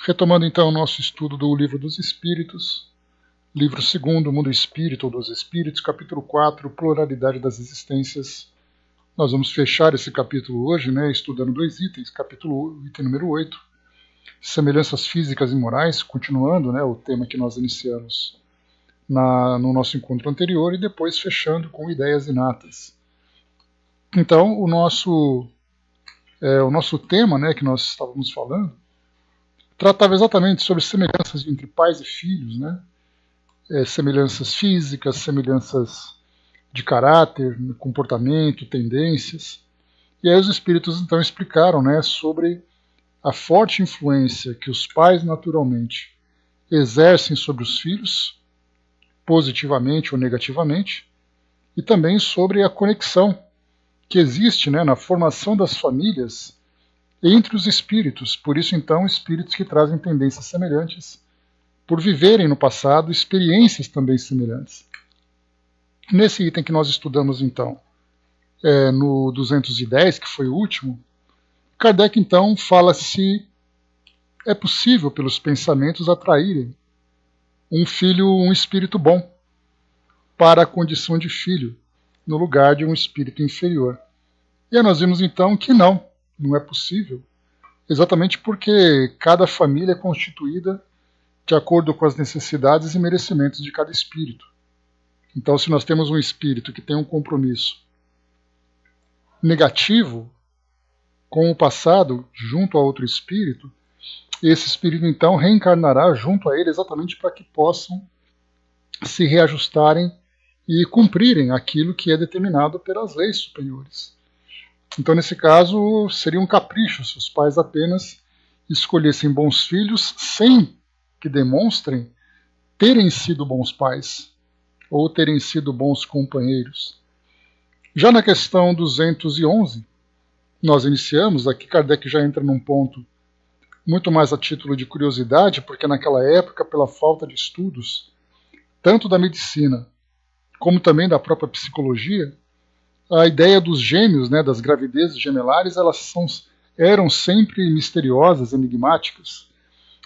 Retomando então o nosso estudo do Livro dos Espíritos, livro 2º, Mundo Espírito ou dos Espíritos, capítulo 4, Pluralidade das Existências. Nós vamos fechar esse capítulo hoje, estudando 2 itens, item número 8, Semelhanças Físicas e Morais, continuando o tema que nós iniciamos no nosso encontro anterior e depois fechando com ideias inatas. Então, o nosso tema que nós estávamos falando tratava exatamente sobre semelhanças entre pais e filhos, semelhanças físicas, semelhanças de caráter, comportamento, tendências. E aí os espíritos então explicaram sobre a forte influência que os pais naturalmente exercem sobre os filhos, positivamente ou negativamente, e também sobre a conexão que existe na formação das famílias entre os espíritos. Por isso, então, espíritos que trazem tendências semelhantes, por viverem no passado experiências também semelhantes. Nesse item que nós estudamos, então, no 210, que foi o último, Kardec, então, fala se é possível, pelos pensamentos, atraírem um espírito bom para a condição de filho, no lugar de um espírito inferior. E aí nós vimos, então, que não é possível, exatamente porque cada família é constituída de acordo com as necessidades e merecimentos de cada espírito. Então, se nós temos um espírito que tem um compromisso negativo com o passado, junto a outro espírito, esse espírito, então, reencarnará junto a ele exatamente para que possam se reajustarem e cumprirem aquilo que é determinado pelas leis superiores. Então, nesse caso, seria um capricho se os pais apenas escolhessem bons filhos sem que demonstrem terem sido bons pais ou terem sido bons companheiros. Já na questão 211, nós iniciamos, aqui Kardec já entra num ponto muito mais a título de curiosidade, porque naquela época, pela falta de estudos, tanto da medicina como também da própria psicologia, a ideia dos gêmeos, das gravidezes gemelares, eram sempre misteriosas, enigmáticas.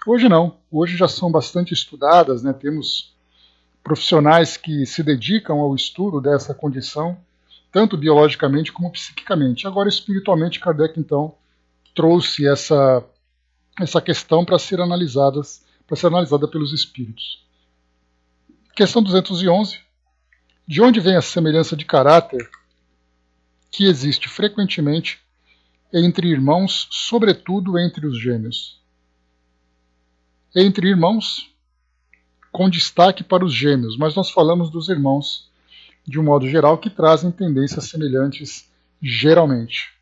Hoje não, hoje já são bastante estudadas, temos profissionais que se dedicam ao estudo dessa condição, tanto biologicamente como psiquicamente. Agora, espiritualmente, Kardec, então, trouxe essa questão para ser analisada pelos espíritos. Questão 211. De onde vem a semelhança de caráter que existe frequentemente entre irmãos, sobretudo entre os gêmeos? Entre irmãos, com destaque para os gêmeos, mas nós falamos dos irmãos de um modo geral que trazem tendências semelhantes geralmente.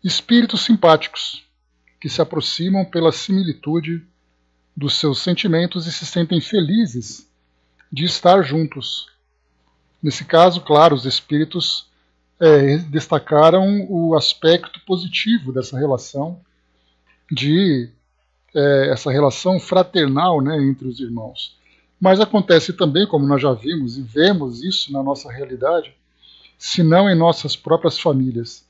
Espíritos simpáticos, que se aproximam pela similitude dos seus sentimentos e se sentem felizes de estar juntos. Nesse caso, claro, os espíritos destacaram o aspecto positivo dessa relação, essa relação fraternal entre os irmãos. Mas acontece também, como nós já vimos e vemos isso na nossa realidade, se não em nossas próprias famílias,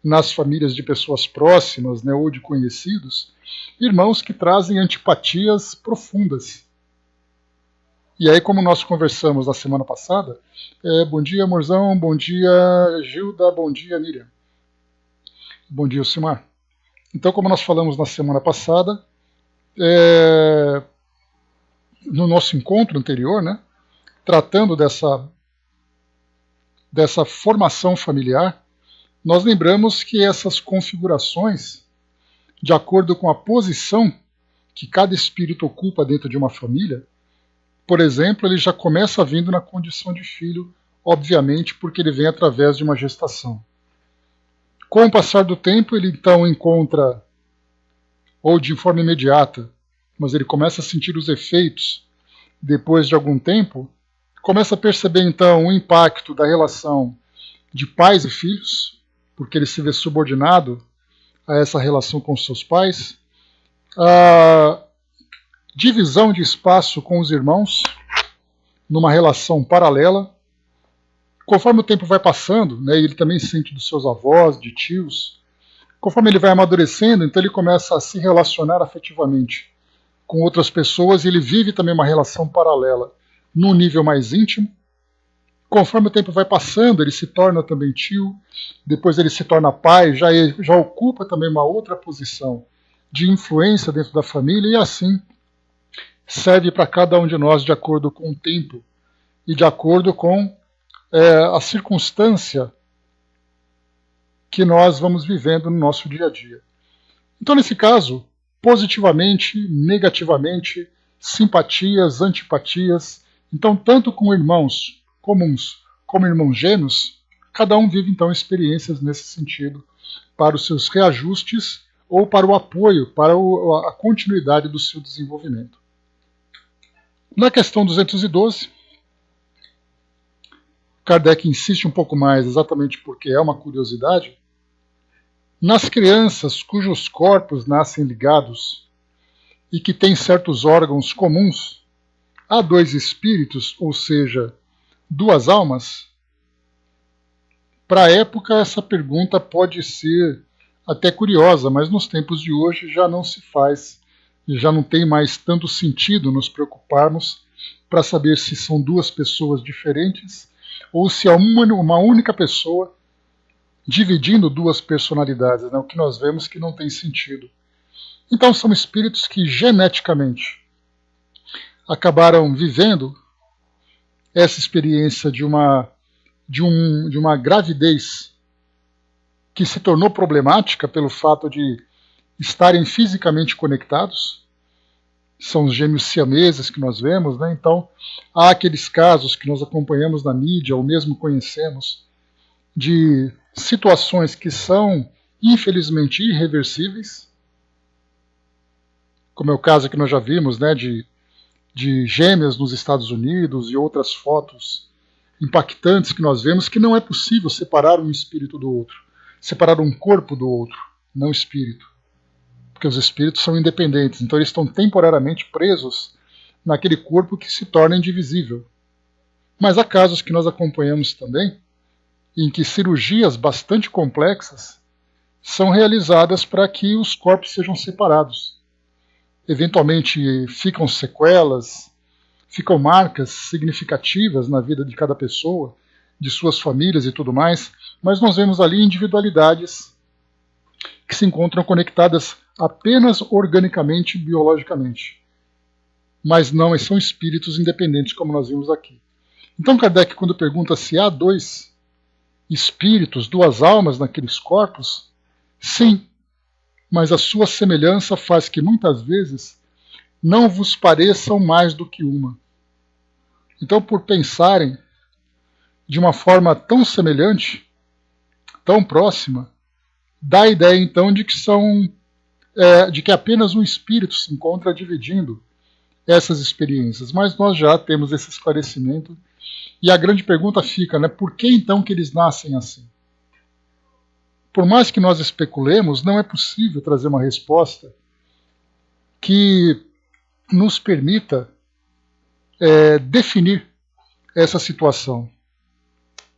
nas famílias de pessoas próximas ou de conhecidos, irmãos que trazem antipatias profundas. E aí, como nós conversamos na semana passada, bom dia, Amorzão, bom dia, Gilda, bom dia, Miriam. Bom dia, Silmar. Então, como nós falamos na semana passada, no nosso encontro anterior, tratando dessa formação familiar, nós lembramos que essas configurações, de acordo com a posição que cada espírito ocupa dentro de uma família, por exemplo, ele já começa vindo na condição de filho, obviamente, porque ele vem através de uma gestação. Com o passar do tempo, ele então encontra, ou de forma imediata, mas ele começa a sentir os efeitos depois de algum tempo, começa a perceber então o impacto da relação de pais e filhos, porque ele se vê subordinado a essa relação com seus pais, a divisão de espaço com os irmãos, numa relação paralela. Conforme o tempo vai passando, ele também sente dos seus avós, de tios, Conforme ele vai amadurecendo, então ele começa a se relacionar afetivamente com outras pessoas e ele vive também uma relação paralela num nível mais íntimo. Conforme o tempo vai passando, ele se torna também tio, depois ele se torna pai, já ocupa também uma outra posição de influência dentro da família e assim serve para cada um de nós de acordo com o tempo e de acordo com a circunstância que nós vamos vivendo no nosso dia a dia. Então, nesse caso, positivamente, negativamente, simpatias, antipatias. Então, tanto com irmãos comuns como irmãos gêmeos, cada um vive então experiências nesse sentido, para os seus reajustes ou para o apoio, para a continuidade do seu desenvolvimento. Na questão 212, Kardec insiste um pouco mais, exatamente porque é uma curiosidade. Nas crianças cujos corpos nascem ligados e que têm certos órgãos comuns, há dois espíritos, ou seja, duas almas? Para a época, essa pergunta pode ser até curiosa, mas nos tempos de hoje já não se faz, já não tem mais tanto sentido nos preocuparmos para saber se são duas pessoas diferentes ou se é uma única pessoa dividindo duas personalidades, né? O que nós vemos que não tem sentido. Então são espíritos que geneticamente acabaram vivendo essa experiência de uma gravidez que se tornou problemática pelo fato de estarem fisicamente conectados. São os gêmeos siameses que nós vemos, né? Então há aqueles casos que nós acompanhamos na mídia ou mesmo conhecemos de situações que são infelizmente irreversíveis, como é o caso que nós já vimos, né, de gêmeas nos Estados Unidos e outras fotos impactantes que nós vemos, que não é possível separar um espírito do outro, separar um corpo do outro, não espírito, porque os espíritos são independentes, então eles estão temporariamente presos naquele corpo que se torna indivisível. Mas há casos que nós acompanhamos também em que cirurgias bastante complexas são realizadas para que os corpos sejam separados. Eventualmente ficam sequelas, ficam marcas significativas na vida de cada pessoa, de suas famílias e tudo mais, mas nós vemos ali individualidades que se encontram conectadas apenas organicamente, biologicamente. Mas não são espíritos independentes, como nós vimos aqui. Então Kardec, quando pergunta se há dois espíritos, duas almas naqueles corpos, sim, mas a sua semelhança faz que muitas vezes não vos pareçam mais do que uma. Então, por pensarem de uma forma tão semelhante, tão próxima, dá a ideia então de que apenas um espírito se encontra dividindo essas experiências. Mas nós já temos esse esclarecimento. E a grande pergunta fica, né, por que então que eles nascem assim? Por mais que nós especulemos, não é possível trazer uma resposta que nos permita definir essa situação.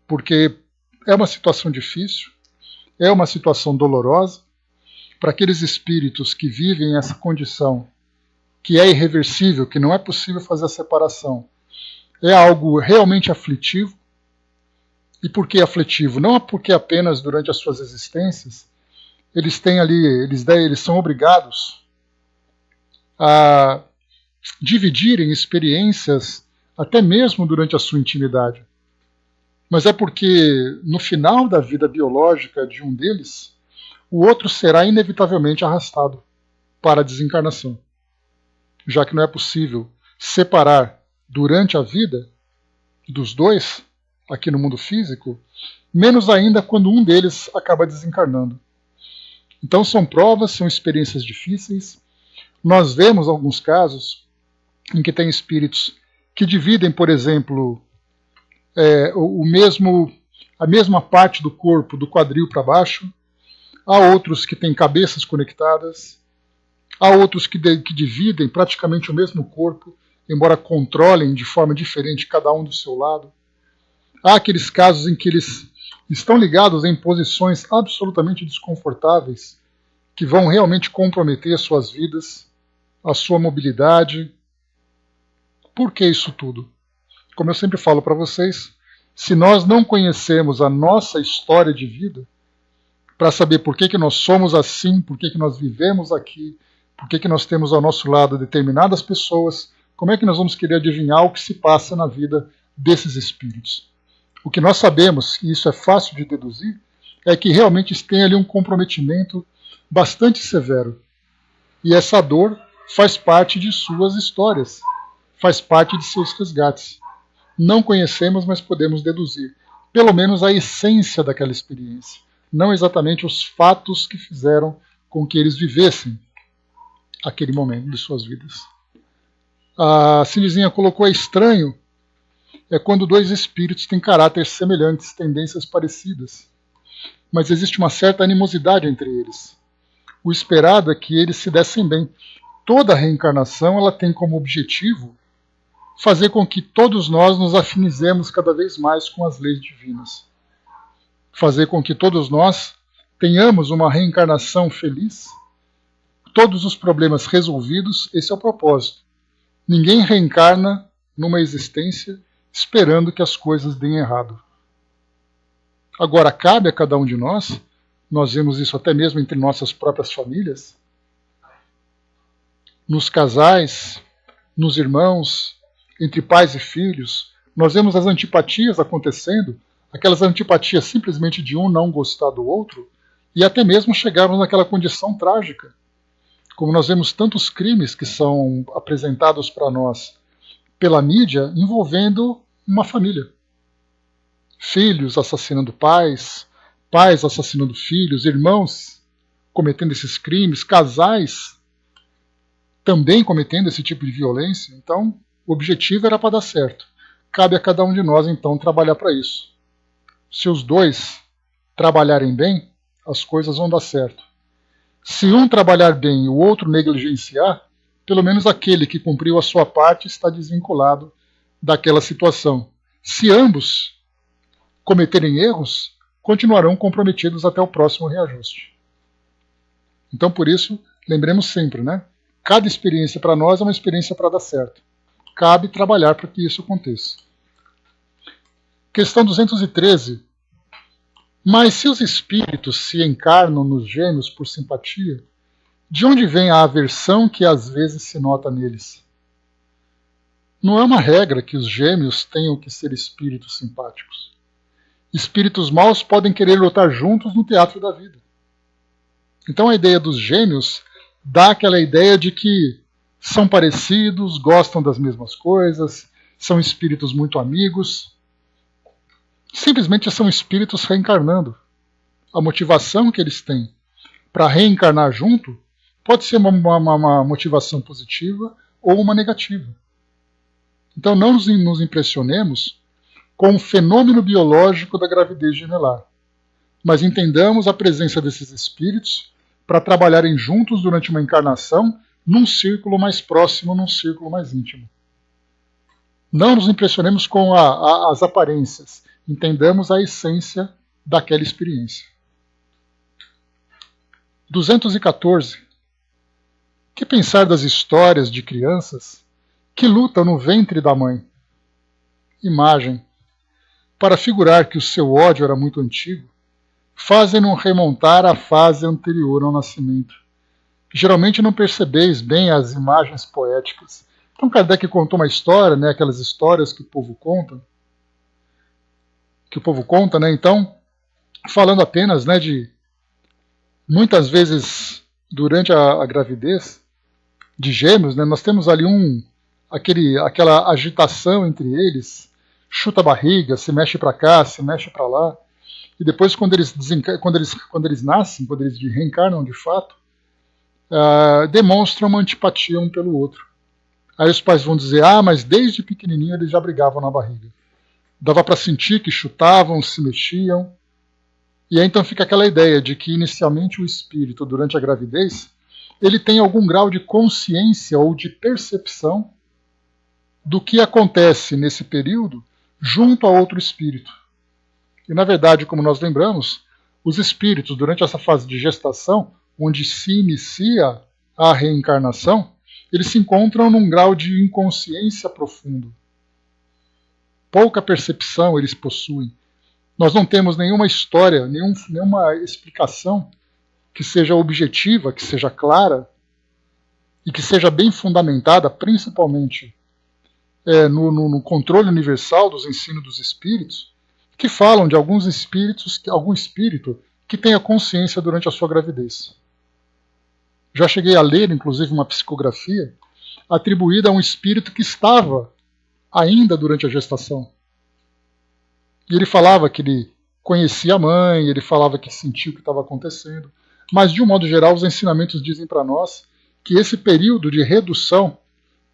Porque é uma situação difícil, é uma situação dolorosa para aqueles espíritos que vivem essa condição que é irreversível, que não é possível fazer a separação. É algo realmente aflitivo. E por que aflitivo? Não é porque apenas durante as suas existências eles têm ali, eles são obrigados a dividirem experiências até mesmo durante a sua intimidade. Mas é porque no final da vida biológica de um deles, o outro será inevitavelmente arrastado para a desencarnação. Já que não é possível separar durante a vida dos dois, aqui no mundo físico, menos ainda quando um deles acaba desencarnando. Então são provas, são experiências difíceis. Nós vemos alguns casos em que tem espíritos que dividem, por exemplo, a mesma parte do corpo, do quadril para baixo. Há outros que têm cabeças conectadas. Há outros que dividem praticamente o mesmo corpo, embora controlem de forma diferente cada um do seu lado. Há aqueles casos em que eles estão ligados em posições absolutamente desconfortáveis que vão realmente comprometer suas vidas, a sua mobilidade. Por que isso tudo? Como eu sempre falo para vocês, se nós não conhecemos a nossa história de vida, para saber por que nós somos assim, por que nós vivemos aqui, por que nós temos ao nosso lado determinadas pessoas, como é que nós vamos querer adivinhar o que se passa na vida desses espíritos? O que nós sabemos, e isso é fácil de deduzir, é que realmente tem ali um comprometimento bastante severo. E essa dor faz parte de suas histórias, faz parte de seus resgates. Não conhecemos, mas podemos deduzir, pelo menos a essência daquela experiência, não exatamente os fatos que fizeram com que eles vivessem aquele momento de suas vidas. A Cindizinha colocou: é estranho, é quando dois espíritos têm caráteres semelhantes, tendências parecidas, mas existe uma certa animosidade entre eles. O esperado é que eles se dessem bem. Toda reencarnação ela tem como objetivo fazer com que todos nós nos afinizemos cada vez mais com as leis divinas. Fazer com que todos nós tenhamos uma reencarnação feliz, todos os problemas resolvidos. Esse é o propósito. Ninguém reencarna numa existência esperando que as coisas deem errado. Agora, cabe a cada um de nós vemos isso até mesmo entre nossas próprias famílias, nos casais, nos irmãos, entre pais e filhos, nós vemos as antipatias acontecendo, aquelas antipatias simplesmente de um não gostar do outro, e até mesmo chegarmos naquela condição trágica. Como nós vemos tantos crimes que são apresentados para nós pela mídia envolvendo uma família. Filhos assassinando pais, pais assassinando filhos, irmãos cometendo esses crimes, casais também cometendo esse tipo de violência. Então, o objetivo era para dar certo. Cabe a cada um de nós, então, trabalhar para isso. Se os dois trabalharem bem, as coisas vão dar certo. Se um trabalhar bem e o outro negligenciar, pelo menos aquele que cumpriu a sua parte está desvinculado daquela situação. Se ambos cometerem erros, continuarão comprometidos até o próximo reajuste. Então, por isso, lembremos sempre, né? Cada experiência para nós é uma experiência para dar certo. Cabe trabalhar para que isso aconteça. Questão 213. Mas se os espíritos se encarnam nos gêmeos por simpatia, de onde vem a aversão que às vezes se nota neles? Não é uma regra que os gêmeos tenham que ser espíritos simpáticos. Espíritos maus podem querer lutar juntos no teatro da vida. Então a ideia dos gêmeos dá aquela ideia de que são parecidos, gostam das mesmas coisas, são espíritos muito amigos. Simplesmente são espíritos reencarnando. A motivação que eles têm para reencarnar junto pode ser uma motivação positiva ou uma negativa. Então não nos impressionemos com o fenômeno biológico da gravidez gemelar, mas entendamos a presença desses espíritos para trabalharem juntos durante uma encarnação num círculo mais próximo, num círculo mais íntimo. Não nos impressionemos com as aparências, entendamos a essência daquela experiência. 214. Que pensar das histórias de crianças que lutam no ventre da mãe? Imagem. Para figurar que o seu ódio era muito antigo, fazem-no remontar à fase anterior ao nascimento. Geralmente não percebeis bem as imagens poéticas. Então Kardec contou uma história, né, aquelas histórias que o povo conta, né, então, falando apenas, né, de muitas vezes durante a gravidez de gêmeos, né, nós temos ali aquela agitação entre eles, chuta a barriga, se mexe para cá, se mexe para lá, e depois quando eles nascem, quando eles reencarnam de fato, demonstram uma antipatia um pelo outro. Aí os pais vão dizer: mas desde pequenininho eles já brigavam na barriga. Dava para sentir que chutavam, se mexiam. E aí então fica aquela ideia de que inicialmente o espírito, durante a gravidez, ele tem algum grau de consciência ou de percepção do que acontece nesse período junto a outro espírito. E, na verdade, como nós lembramos, os espíritos, durante essa fase de gestação, onde se inicia a reencarnação, eles se encontram num grau de inconsciência profundo. Pouca percepção eles possuem. Nós não temos nenhuma história, nenhuma explicação que seja objetiva, que seja clara e que seja bem fundamentada, principalmente no controle universal dos ensinos dos espíritos, que falam de algum espírito que tenha consciência durante a sua gravidez. Já cheguei a ler, inclusive, uma psicografia atribuída a um espírito que estava ainda durante a gestação. E ele falava que ele conhecia a mãe, ele falava que sentia o que estava acontecendo. Mas, de um modo geral, os ensinamentos dizem para nós que esse período de redução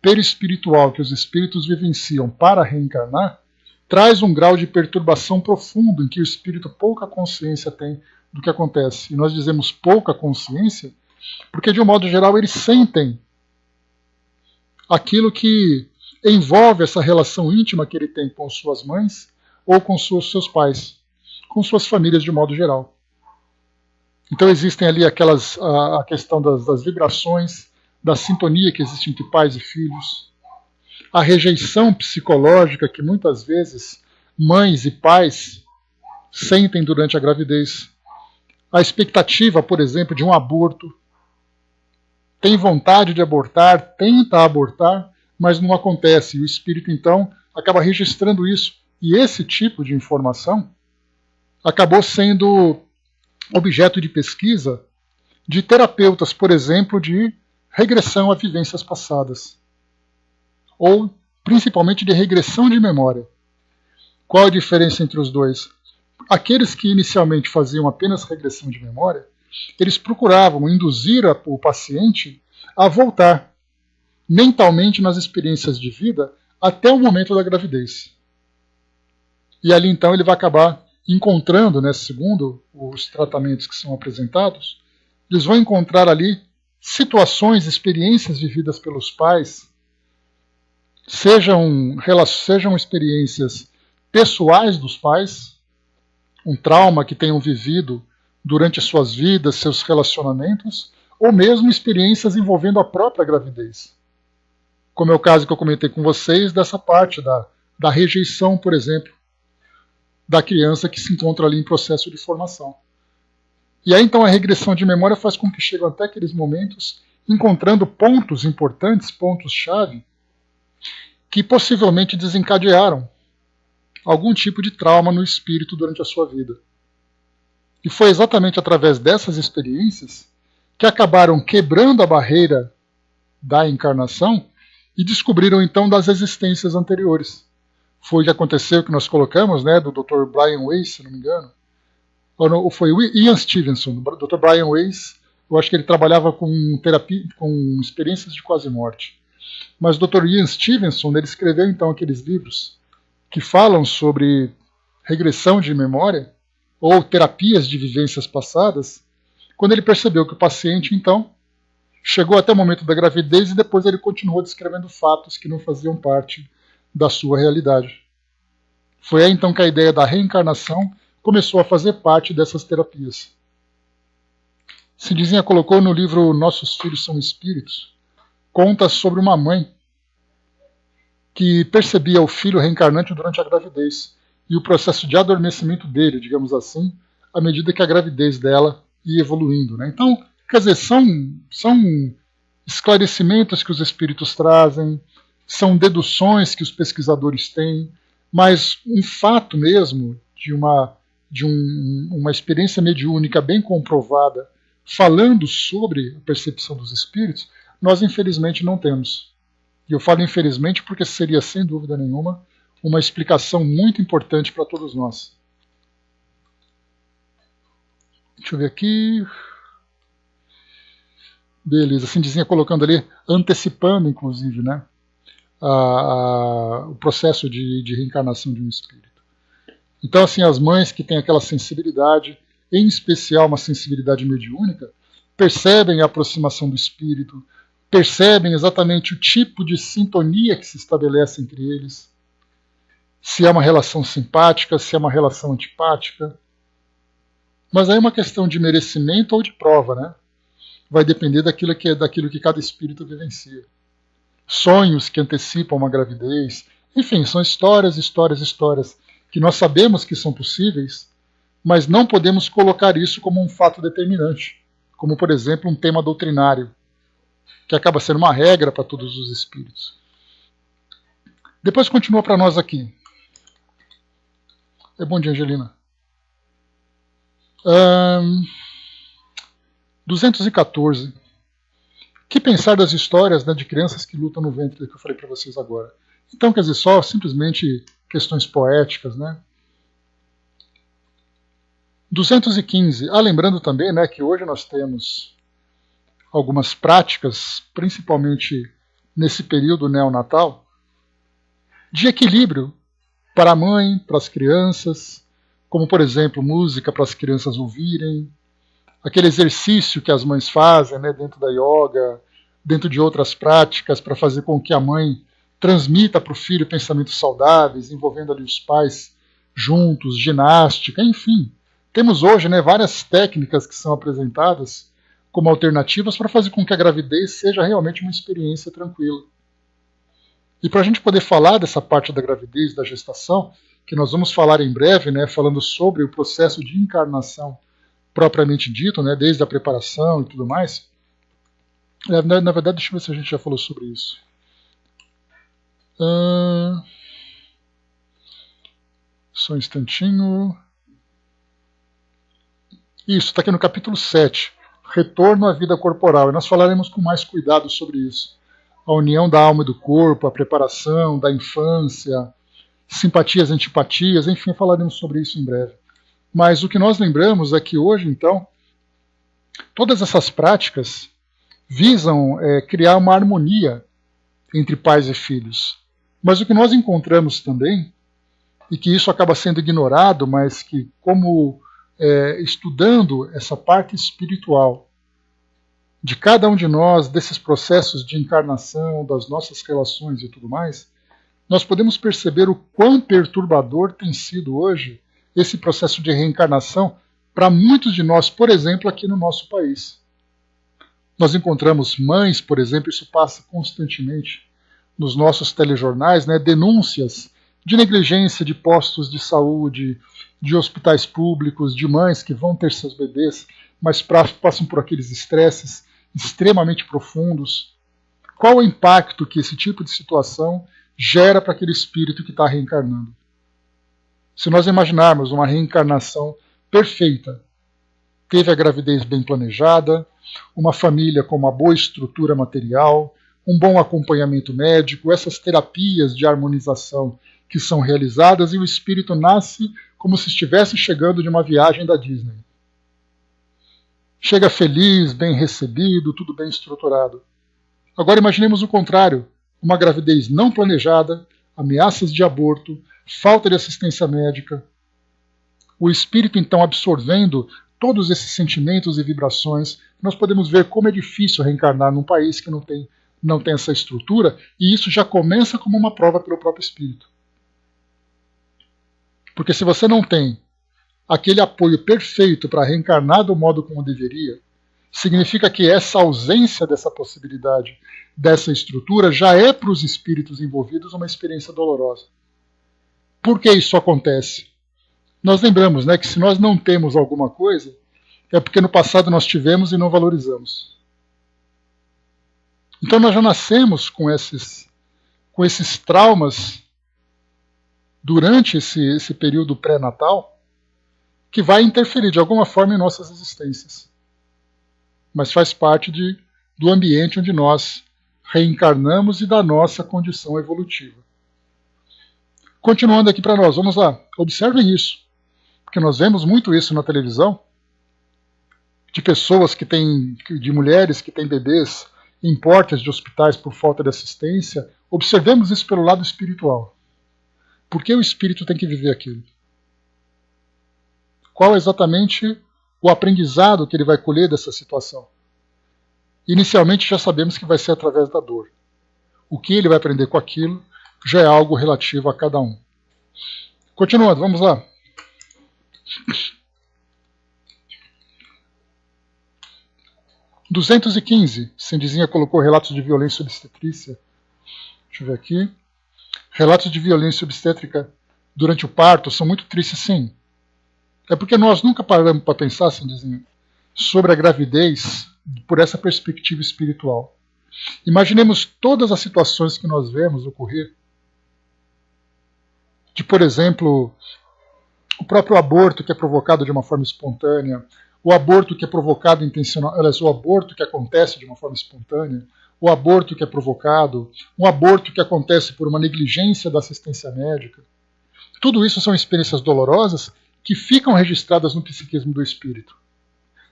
perispiritual que os espíritos vivenciam para reencarnar traz um grau de perturbação profundo em que o espírito pouca consciência tem do que acontece. E nós dizemos pouca consciência porque, de um modo geral, eles sentem aquilo que envolve essa relação íntima que ele tem com suas mães ou com seus pais, com suas famílias de modo geral. Então existem ali a questão das vibrações, da sintonia que existe entre pais e filhos, a rejeição psicológica que muitas vezes mães e pais sentem durante a gravidez, a expectativa, por exemplo, de um aborto, tem vontade de abortar, tenta abortar, mas não acontece. E o espírito, então, acaba registrando isso. E esse tipo de informação acabou sendo objeto de pesquisa de terapeutas, por exemplo, de regressão a vivências passadas. Ou, principalmente, de regressão de memória. Qual a diferença entre os dois? Aqueles que inicialmente faziam apenas regressão de memória, eles procuravam induzir o paciente a voltar mentalmente nas experiências de vida até o momento da gravidez. E ali então ele vai acabar encontrando, né, segundo os tratamentos que são apresentados, eles vão encontrar ali situações, experiências vividas pelos pais, sejam experiências pessoais dos pais, um trauma que tenham vivido durante suas vidas, seus relacionamentos, ou mesmo experiências envolvendo a própria gravidez. Como é o caso que eu comentei com vocês, dessa parte da rejeição, por exemplo, da criança que se encontra ali em processo de formação. E aí então a regressão de memória faz com que cheguem até aqueles momentos encontrando pontos importantes, pontos-chave, que possivelmente desencadearam algum tipo de trauma no espírito durante a sua vida. E foi exatamente através dessas experiências que acabaram quebrando a barreira da encarnação e descobriram então das existências anteriores. Foi o que aconteceu, que nós colocamos, né, do Dr. Brian Weiss, se não me engano. Ou foi o Ian Stevenson. O Dr. Brian Weiss, eu acho que ele trabalhava com terapia, com experiências de quase morte. Mas o Dr. Ian Stevenson, ele escreveu então aqueles livros que falam sobre regressão de memória ou terapias de vivências passadas, quando ele percebeu que o paciente, então, chegou até o momento da gravidez e depois ele continuou descrevendo fatos que não faziam parte da sua realidade. Foi aí, então, que a ideia da reencarnação começou a fazer parte dessas terapias. Cidizinha colocou no livro Nossos Filhos São Espíritos, conta sobre uma mãe que percebia o filho reencarnante durante a gravidez e o processo de adormecimento dele, digamos assim, à medida que a gravidez dela ia evoluindo, né? Então, quer dizer, são esclarecimentos que os espíritos trazem, são deduções que os pesquisadores têm, mas um fato mesmo de uma experiência mediúnica bem comprovada, falando sobre a percepção dos espíritos, nós infelizmente não temos. E eu falo infelizmente porque seria, sem dúvida nenhuma, uma explicação muito importante para todos nós. Deixa eu ver aqui. Beleza, Cindizinha colocando ali, antecipando inclusive, né, o processo de reencarnação de um espírito. Então, assim, as mães que têm aquela sensibilidade, em especial uma sensibilidade mediúnica, percebem a aproximação do espírito, percebem exatamente o tipo de sintonia que se estabelece entre eles. se é uma relação simpática, se é uma relação antipática. Mas aí é uma questão de merecimento ou de prova, né? Vai depender daquilo que cada espírito vivencia. Sonhos que antecipam uma gravidez, enfim, são histórias que nós sabemos que são possíveis, mas não podemos colocar isso como um fato determinante, como, por exemplo, um tema doutrinário, que acaba sendo uma regra para todos os espíritos. Depois continua para nós aqui. É bom dia, Angelina. 214. Que pensar das histórias, né, de crianças que lutam no ventre, que eu falei para vocês agora? Então, quer dizer, só simplesmente questões poéticas, né? 215. Lembrando também, né, que hoje nós temos algumas práticas, principalmente nesse período neonatal, de equilíbrio para a mãe, para as crianças, como, por exemplo, música para as crianças ouvirem, aquele exercício que as mães fazem, né, dentro da yoga, dentro de outras práticas, para fazer com que a mãe transmita para o filho pensamentos saudáveis, envolvendo ali os pais juntos, ginástica, enfim. Temos hoje, né, várias técnicas que são apresentadas como alternativas para fazer com que a gravidez seja realmente uma experiência tranquila. E para a gente poder falar dessa parte da gravidez, da gestação, que nós vamos falar em breve, né, falando sobre o processo de encarnação propriamente dito, né, desde a preparação e tudo mais. Na verdade, deixa eu ver se a gente já falou sobre isso. Só um instantinho. Isso, está aqui no capítulo 7, Retorno à Vida Corporal, e nós falaremos com mais cuidado sobre isso. A união da alma e do corpo, a preparação da infância, simpatias, antipatias, enfim, falaremos sobre isso em breve. Mas o que nós lembramos é que hoje, então, todas essas práticas visam criar uma harmonia entre pais e filhos. Mas o que nós encontramos também, e que isso acaba sendo ignorado, mas que como estudando essa parte espiritual de cada um de nós, desses processos de encarnação, das nossas relações e tudo mais, nós podemos perceber o quão perturbador tem sido hoje esse processo de reencarnação para muitos de nós, por exemplo, aqui no nosso país. Nós encontramos mães, por exemplo, isso passa constantemente nos nossos telejornais, né, denúncias de negligência de postos de saúde, de hospitais públicos, de mães que vão ter seus bebês, mas passam por aqueles estresses extremamente profundos. Qual o impacto que esse tipo de situação gera para aquele espírito que está reencarnando? Se nós imaginarmos uma reencarnação perfeita, teve a gravidez bem planejada, uma família com uma boa estrutura material, um bom acompanhamento médico, essas terapias de harmonização que são realizadas, e o espírito nasce como se estivesse chegando de uma viagem da Disney. Chega feliz, bem recebido, tudo bem estruturado. Agora imaginemos o contrário, uma gravidez não planejada, ameaças de aborto, falta de assistência médica. O espírito então absorvendo todos esses sentimentos e vibrações, nós podemos ver como é difícil reencarnar num país que não tem essa estrutura, e isso já começa como uma prova pelo próprio espírito. Porque se você não tem aquele apoio perfeito para reencarnar do modo como deveria, significa que essa ausência dessa possibilidade, dessa estrutura, já é para os espíritos envolvidos uma experiência dolorosa. Por que isso acontece? Nós lembramos, né, que se nós não temos alguma coisa, é porque no passado nós tivemos e não valorizamos. Então nós já nascemos com esses traumas durante esse período pré-natal, que vai interferir de alguma forma em nossas existências. Mas faz parte do ambiente onde nós reencarnamos e da nossa condição evolutiva. Continuando aqui para nós, vamos lá, observem isso, porque nós vemos muito isso na televisão, de pessoas de mulheres que têm bebês em portas de hospitais por falta de assistência. Observemos isso pelo lado espiritual. Por que o espírito tem que viver aquilo? Qual é exatamente o aprendizado que ele vai colher dessa situação? Inicialmente já sabemos que vai ser através da dor. O que ele vai aprender com aquilo já é algo relativo a cada um. Continuando, vamos lá. Cindizinha colocou relatos de violência obstetrícia. Deixa eu ver aqui. Relatos de violência obstétrica durante o parto são muito tristes, sim. É porque nós nunca paramos para pensar, Cindizinha, sobre a gravidez por essa perspectiva espiritual. Imaginemos todas as situações que nós vemos ocorrer, de, por exemplo, o próprio aborto que é provocado de uma forma espontânea, o aborto que é provocado intencional, o aborto que acontece de uma forma espontânea, o aborto que é provocado, um aborto que acontece por uma negligência da assistência médica. Tudo isso são experiências dolorosas que ficam registradas no psiquismo do espírito.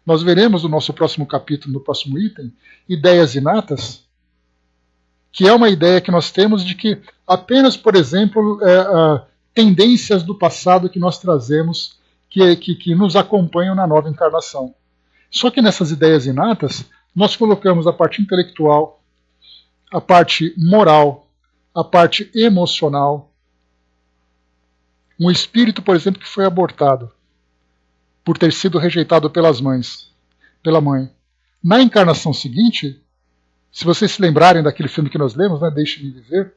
Nós veremos no nosso próximo capítulo, no próximo item, ideias inatas, que é uma ideia que nós temos de que apenas, por exemplo, tendências do passado que nós trazemos, que nos acompanham na nova encarnação. Só que nessas ideias inatas, nós colocamos a parte intelectual, a parte moral, a parte emocional. Um espírito, por exemplo, que foi abortado por ter sido rejeitado pelas mães, pela mãe. Na encarnação seguinte, se vocês se lembrarem daquele filme que nós lemos, né, Deixe-me Viver,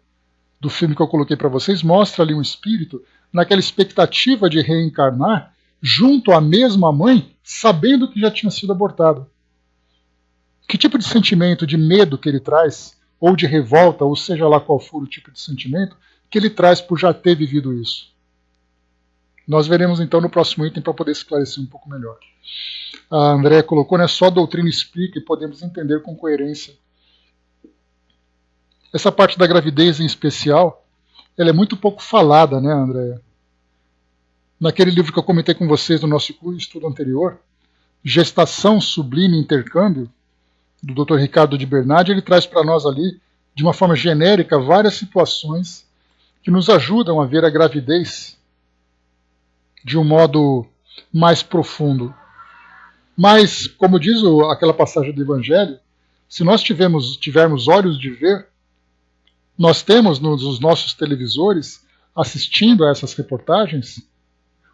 do filme que eu coloquei para vocês, mostra ali um espírito naquela expectativa de reencarnar junto à mesma mãe, sabendo que já tinha sido abortado. Que tipo de sentimento de medo que ele traz, ou de revolta, ou seja lá qual for o tipo de sentimento, que ele traz por já ter vivido isso? Nós veremos então no próximo item para poder esclarecer um pouco melhor. A Andréa colocou, né, só a doutrina explica e podemos entender com coerência. Essa parte da gravidez em especial, ela é muito pouco falada, né, Andréa? Naquele livro que eu comentei com vocês no nosso estudo anterior, Gestação, Sublime Intercâmbio, do Dr. Ricardo de Bernardi, ele traz para nós ali, de uma forma genérica, várias situações que nos ajudam a ver a gravidez de um modo mais profundo. Mas, como diz aquela passagem do Evangelho, se nós tivermos olhos de ver, nós temos nos nossos televisores, assistindo a essas reportagens,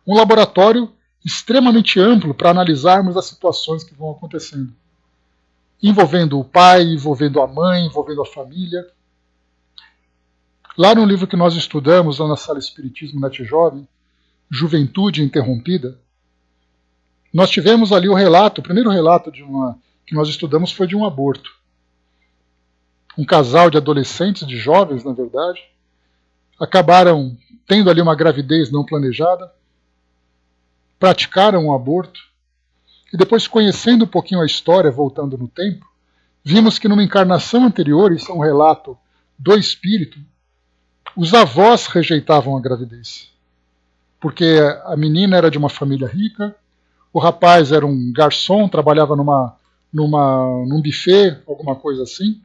um laboratório extremamente amplo para analisarmos as situações que vão acontecendo. Envolvendo o pai, envolvendo a mãe, envolvendo a família. Lá no livro que nós estudamos, lá na Sala Espiritismo Net Jovem, Juventude Interrompida, nós tivemos ali o primeiro relato que nós estudamos foi de um aborto. Um casal de adolescentes, de jovens, na verdade, acabaram tendo ali uma gravidez não planejada, praticaram um aborto, e depois, conhecendo um pouquinho a história, voltando no tempo, vimos que numa encarnação anterior, isso é um relato do espírito, os avós rejeitavam a gravidez. Porque a menina era de uma família rica, o rapaz era um garçom, trabalhava num buffet, alguma coisa assim.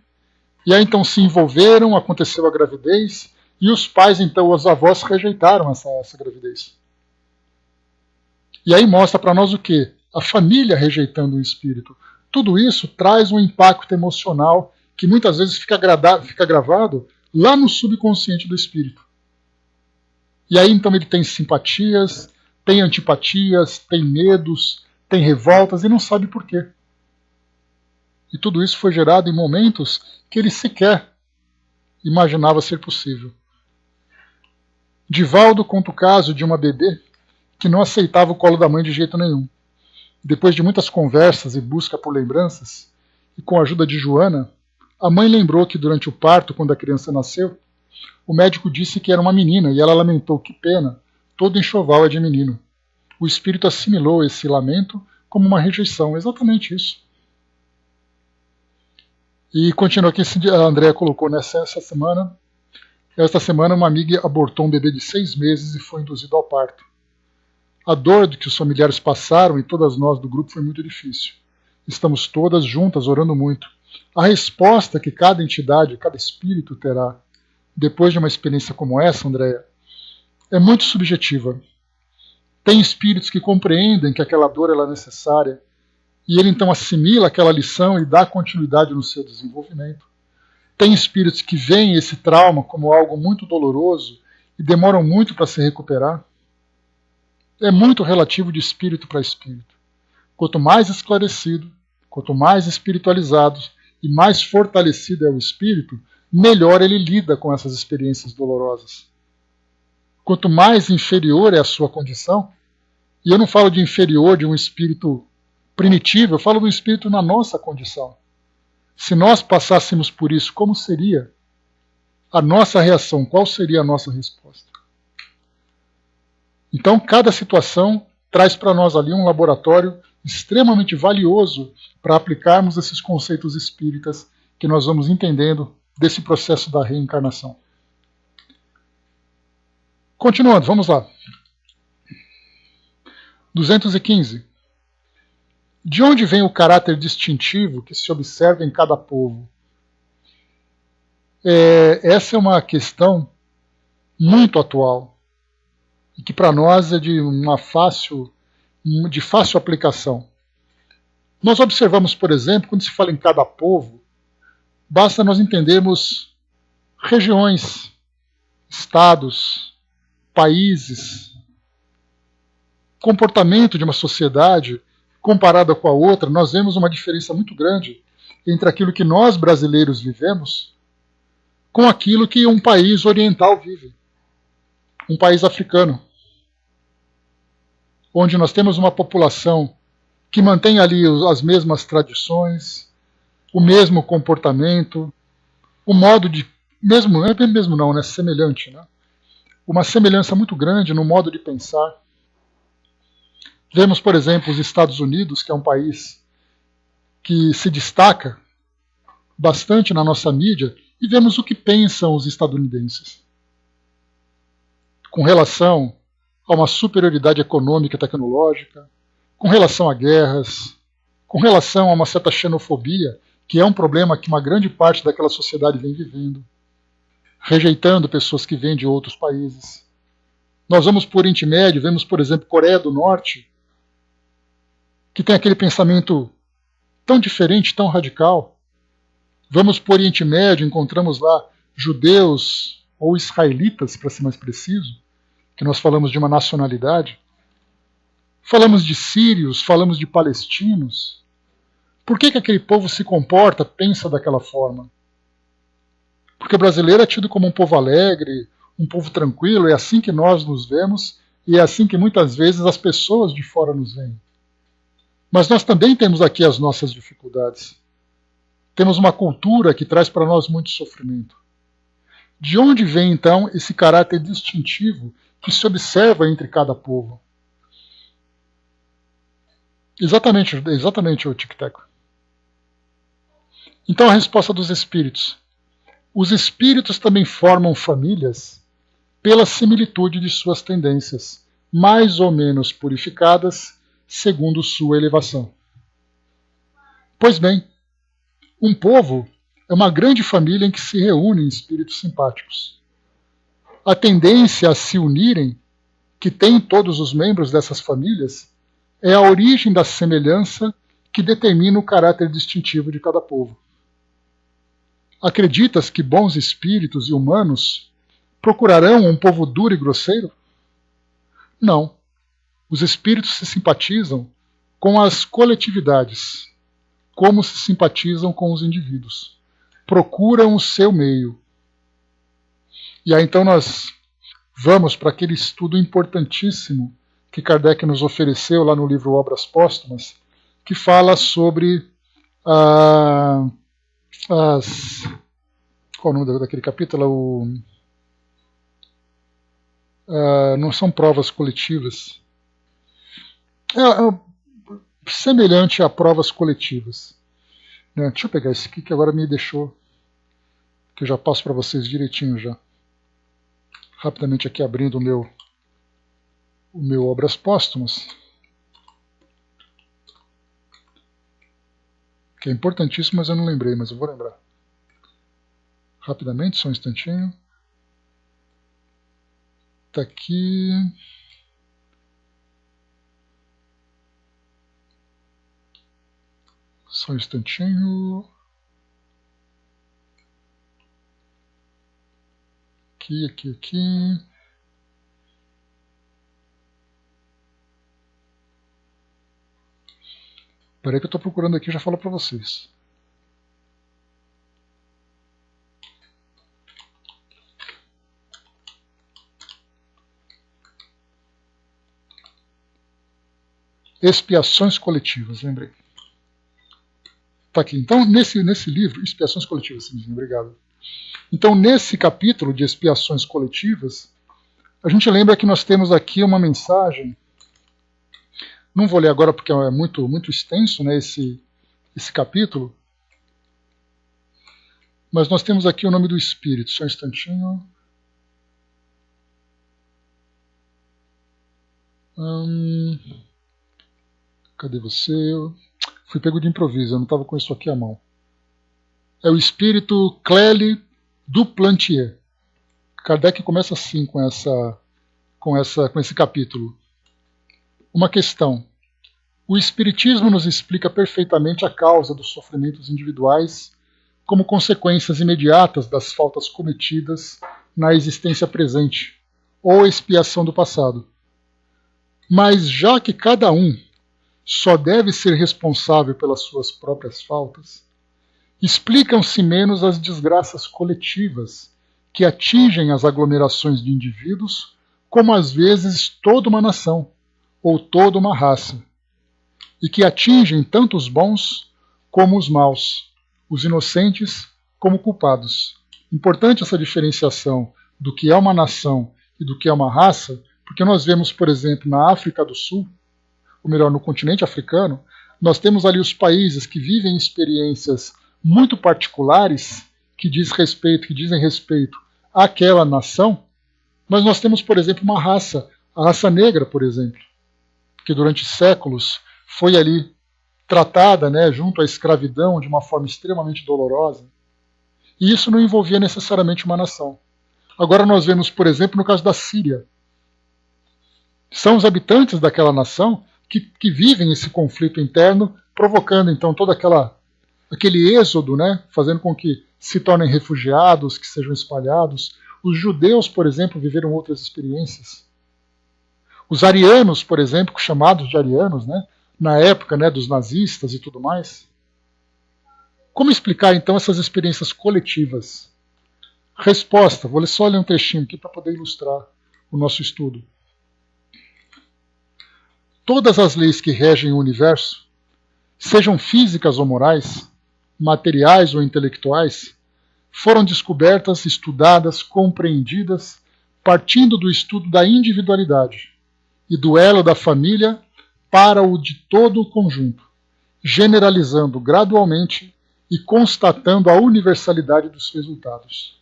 E aí então se envolveram, aconteceu a gravidez, e os pais, então, os avós rejeitaram essa gravidez. E aí mostra para nós o quê? A família rejeitando o espírito. Tudo isso traz um impacto emocional que muitas vezes fica gravado lá no subconsciente do espírito. E aí então ele tem simpatias, tem antipatias, tem medos, tem revoltas e não sabe por quê. E tudo isso foi gerado em momentos que ele sequer imaginava ser possível. Divaldo conta o caso de uma bebê que não aceitava o colo da mãe de jeito nenhum. Depois de muitas conversas e busca por lembranças, e com a ajuda de Joana, a mãe lembrou que durante o parto, quando a criança nasceu, o médico disse que era uma menina e ela lamentou: que pena, todo enxoval é de menino. O espírito assimilou esse lamento como uma rejeição, exatamente isso. E continua aqui, a Andréa colocou esta semana uma amiga abortou um bebê de 6 meses e foi induzido ao parto. A dor de que os familiares passaram e todas nós do grupo foi muito difícil. Estamos todas juntas orando muito. A resposta que cada entidade, cada espírito terá depois de uma experiência como essa, Andréa, é muito subjetiva. Tem espíritos que compreendem que aquela dor é necessária e ele então assimila aquela lição e dá continuidade no seu desenvolvimento. Tem espíritos que veem esse trauma como algo muito doloroso e demoram muito para se recuperar. É muito relativo de espírito para espírito. Quanto mais esclarecido, quanto mais espiritualizado e mais fortalecido é o espírito, melhor ele lida com essas experiências dolorosas. Quanto mais inferior é a sua condição, e eu não falo de inferior de um espírito primitivo, eu falo do espírito na nossa condição. Se nós passássemos por isso, como seria a nossa reação? Qual seria a nossa resposta? Então, cada situação traz para nós ali um laboratório extremamente valioso para aplicarmos esses conceitos espíritas que nós vamos entendendo desse processo da reencarnação. Continuando, vamos lá. 215. De onde vem o caráter distintivo que se observa em cada povo? Essa é uma questão muito atual e que para nós é de fácil aplicação. Nós observamos, por exemplo, quando se fala em cada povo, basta nós entendermos regiões, estados, países, comportamento de uma sociedade comparada com a outra. Nós vemos uma diferença muito grande entre aquilo que nós brasileiros vivemos com aquilo que um país oriental vive, um país africano, onde nós temos uma população que mantém ali as mesmas tradições, o mesmo comportamento, o modo de... mesmo não, né? Semelhante, né? Uma semelhança muito grande no modo de pensar. Vemos, por exemplo, os Estados Unidos, que é um país que se destaca bastante na nossa mídia, e vemos o que pensam os estadunidenses com relação a uma superioridade econômica e tecnológica, com relação a guerras, com relação a uma certa xenofobia, que é um problema que uma grande parte daquela sociedade vem vivendo, rejeitando pessoas que vêm de outros países. Nós vamos por Oriente Médio, vemos, por exemplo, Coreia do Norte, que tem aquele pensamento tão diferente, tão radical. Vamos por Oriente Médio, encontramos lá judeus ou israelitas, para ser mais preciso, que nós falamos de uma nacionalidade. Falamos de sírios, falamos de palestinos. Por que aquele povo se comporta, pensa daquela forma? Porque o brasileiro é tido como um povo alegre, um povo tranquilo, é assim que nós nos vemos e é assim que muitas vezes as pessoas de fora nos veem. Mas nós também temos aqui as nossas dificuldades. Temos uma cultura que traz para nós muito sofrimento. De onde vem, então, esse caráter distintivo que se observa entre cada povo? Exatamente, o tic-tac. Então, a resposta dos espíritos. Os espíritos também formam famílias pela similitude de suas tendências, mais ou menos purificadas, segundo sua elevação. Pois bem, um povo é uma grande família em que se reúnem espíritos simpáticos. A tendência a se unirem, que tem todos os membros dessas famílias, é a origem da semelhança que determina o caráter distintivo de cada povo. Acreditas que bons espíritos e humanos procurarão um povo duro e grosseiro? Não. Os espíritos se simpatizam com as coletividades, como se simpatizam com os indivíduos. Procuram o seu meio. E aí então nós vamos para aquele estudo importantíssimo que Kardec nos ofereceu lá no livro Obras Póstumas, que fala sobre qual é o nome daquele capítulo? Não são provas coletivas. Semelhante a provas coletivas. Deixa eu pegar esse aqui que agora me deixou, que eu já passo para vocês direitinho já. Rapidamente aqui abrindo o meu Obras Póstumas, que é importantíssimo, mas eu não lembrei, mas eu vou lembrar. Rapidamente, só um instantinho. Está aqui. Só um instantinho. Aqui. Peraí que eu estou procurando aqui e já falo para vocês. Expiações coletivas, lembrei. Está aqui. Então, nesse livro, Expiações Coletivas, sim, obrigado. Então, nesse capítulo de expiações coletivas, a gente lembra que nós temos aqui uma mensagem. Não vou ler agora porque é muito, muito extenso, né, esse capítulo. Mas nós temos aqui o nome do Espírito. Só um instantinho. Cadê você? Eu fui pego de improviso, eu não estava com isso aqui à mão. É o Espírito Clélie Duplantier. Kardec começa assim com esse capítulo. Uma questão. O Espiritismo nos explica perfeitamente a causa dos sofrimentos individuais como consequências imediatas das faltas cometidas na existência presente ou expiação do passado. Mas já que cada um só deve ser responsável pelas suas próprias faltas, explicam-se menos as desgraças coletivas que atingem as aglomerações de indivíduos, como às vezes toda uma nação ou toda uma raça, e que atingem tanto os bons como os maus, os inocentes como culpados. Importante essa diferenciação do que é uma nação e do que é uma raça, porque nós vemos, por exemplo, na África do Sul, ou melhor, no continente africano, nós temos ali os países que vivem experiências muito particulares que dizem respeito àquela nação, mas nós temos, por exemplo, uma raça, a raça negra, por exemplo, que durante séculos foi ali tratada, né, junto à escravidão de uma forma extremamente dolorosa, e isso não envolvia necessariamente uma nação. Agora nós vemos, por exemplo, no caso da Síria, são os habitantes daquela nação que vivem esse conflito interno, provocando então todo aquele êxodo, né, fazendo com que se tornem refugiados, que sejam espalhados. Os judeus, por exemplo, viveram outras experiências. Os arianos, por exemplo, chamados de arianos, né, na época, né, dos nazistas e tudo mais. Como explicar então essas experiências coletivas? Resposta, vou só ler um trechinho aqui para poder ilustrar o nosso estudo. Todas as leis que regem o universo, sejam físicas ou morais, materiais ou intelectuais, foram descobertas, estudadas, compreendidas, partindo do estudo da individualidade e do elo da família para o de todo o conjunto, generalizando gradualmente e constatando a universalidade dos resultados.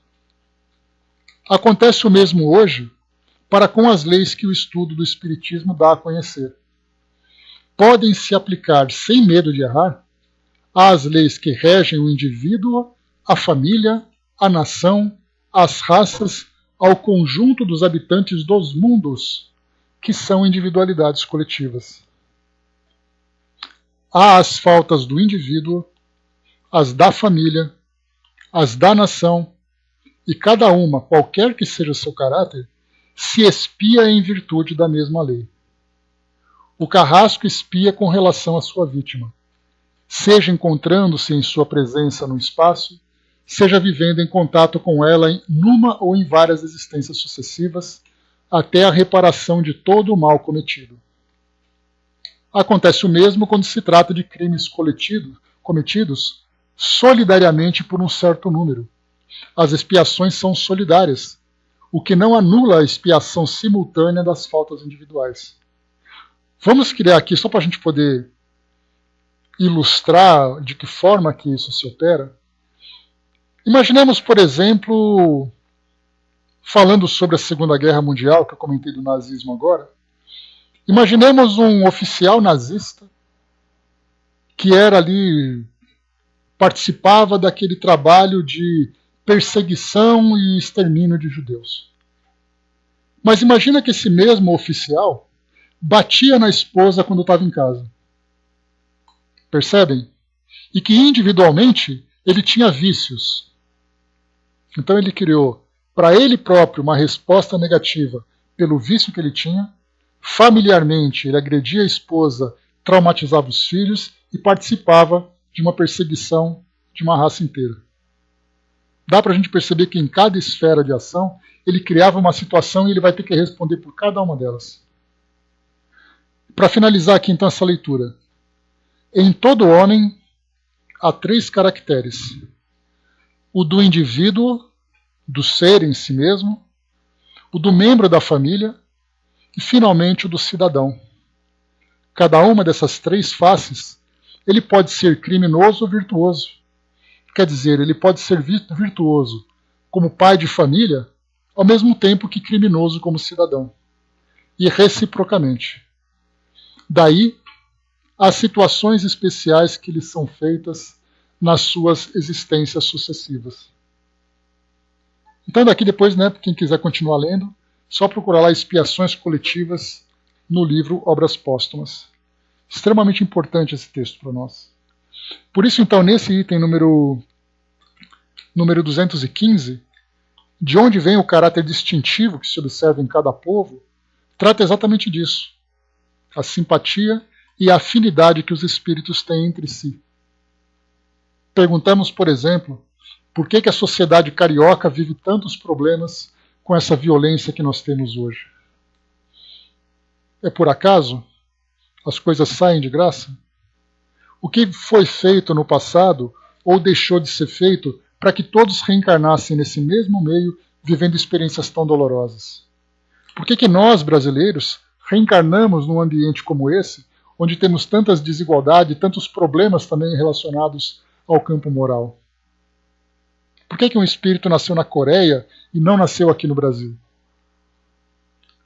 Acontece o mesmo hoje para com as leis que o estudo do Espiritismo dá a conhecer. Podem se aplicar sem medo de errar às leis que regem o indivíduo, a família, a nação, as raças, ao conjunto dos habitantes dos mundos, que são individualidades coletivas. Há as faltas do indivíduo, as da família, as da nação, e cada uma, qualquer que seja seu caráter, se expia em virtude da mesma lei. O carrasco expia com relação à sua vítima, seja encontrando-se em sua presença no espaço, seja vivendo em contato com ela numa ou em várias existências sucessivas, até a reparação de todo o mal cometido. Acontece o mesmo quando se trata de crimes cometidos solidariamente por um certo número. As expiações são solidárias, o que não anula a expiação simultânea das faltas individuais. Vamos criar aqui, só para a gente poder ilustrar de que forma que isso se opera. Imaginemos, por exemplo, falando sobre a Segunda Guerra Mundial, que eu comentei do nazismo agora, imaginemos um oficial nazista que era ali, participava daquele trabalho de perseguição e extermínio de judeus. Mas imagina que esse mesmo oficial batia na esposa quando estava em casa. Percebem? E que individualmente ele tinha vícios. Então ele criou para ele próprio uma resposta negativa pelo vício que ele tinha. Familiarmente ele agredia a esposa, traumatizava os filhos e participava de uma perseguição de uma raça inteira. Dá para a gente perceber que em cada esfera de ação, ele criava uma situação e ele vai ter que responder por cada uma delas. Para finalizar aqui então essa leitura. Em todo homem há 3 caracteres. O do indivíduo, do ser em si mesmo, o do membro da família e, finalmente, o do cidadão. Cada uma dessas 3 faces, ele pode ser criminoso ou virtuoso. Quer dizer, ele pode ser virtuoso como pai de família, ao mesmo tempo que criminoso como cidadão. E reciprocamente. Daí, as situações especiais que lhes são feitas nas suas existências sucessivas. Então daqui depois, né, quem quiser continuar lendo, só procurar lá Expiações Coletivas no livro Obras Póstumas. Extremamente importante esse texto para nós. Por isso, então, nesse item número 215, de onde vem o caráter distintivo que se observa em cada povo, trata exatamente disso. A simpatia e a afinidade que os espíritos têm entre si. Perguntamos, por exemplo, por que a sociedade carioca vive tantos problemas com essa violência que nós temos hoje? É por acaso? As coisas saem de graça? O que foi feito no passado ou deixou de ser feito para que todos reencarnassem nesse mesmo meio, vivendo experiências tão dolorosas? Por que nós, brasileiros, reencarnamos num ambiente como esse, onde temos tantas desigualdades, tantos problemas também relacionados ao campo moral? Por que um espírito nasceu na Coreia e não nasceu aqui no Brasil?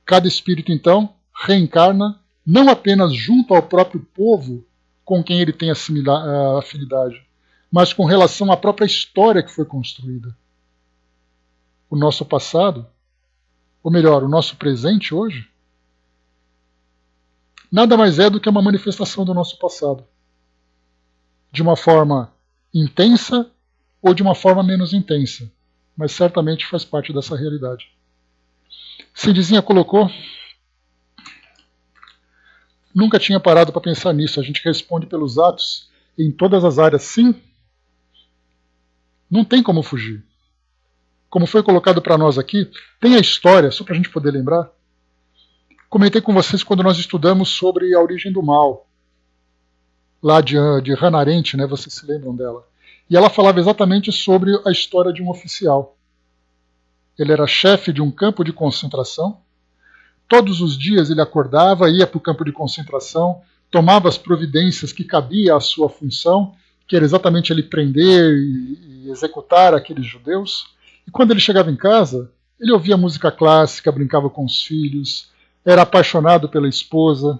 Cada espírito, então, reencarna não apenas junto ao próprio povo com quem ele tem afinidade, mas com relação à própria história que foi construída. O nosso passado, ou melhor, o nosso presente hoje, nada mais é do que uma manifestação do nosso passado. De uma forma intensa ou de uma forma menos intensa, mas certamente faz parte dessa realidade. Cidizinha colocou: nunca tinha parado para pensar nisso. A gente responde pelos atos em todas as áreas. Sim, não tem como fugir. Como foi colocado para nós aqui, tem a história, só para a gente poder lembrar. Comentei com vocês quando nós estudamos sobre a origem do mal, lá de Hannah Arendt, né? Vocês se lembram dela. E ela falava exatamente sobre a história de um oficial. Ele era chefe de um campo de concentração. Todos os dias ele acordava, ia para o campo de concentração, tomava as providências que cabia à sua função, que era exatamente ele prender e executar aqueles judeus. E quando ele chegava em casa, ele ouvia música clássica, brincava com os filhos, era apaixonado pela esposa.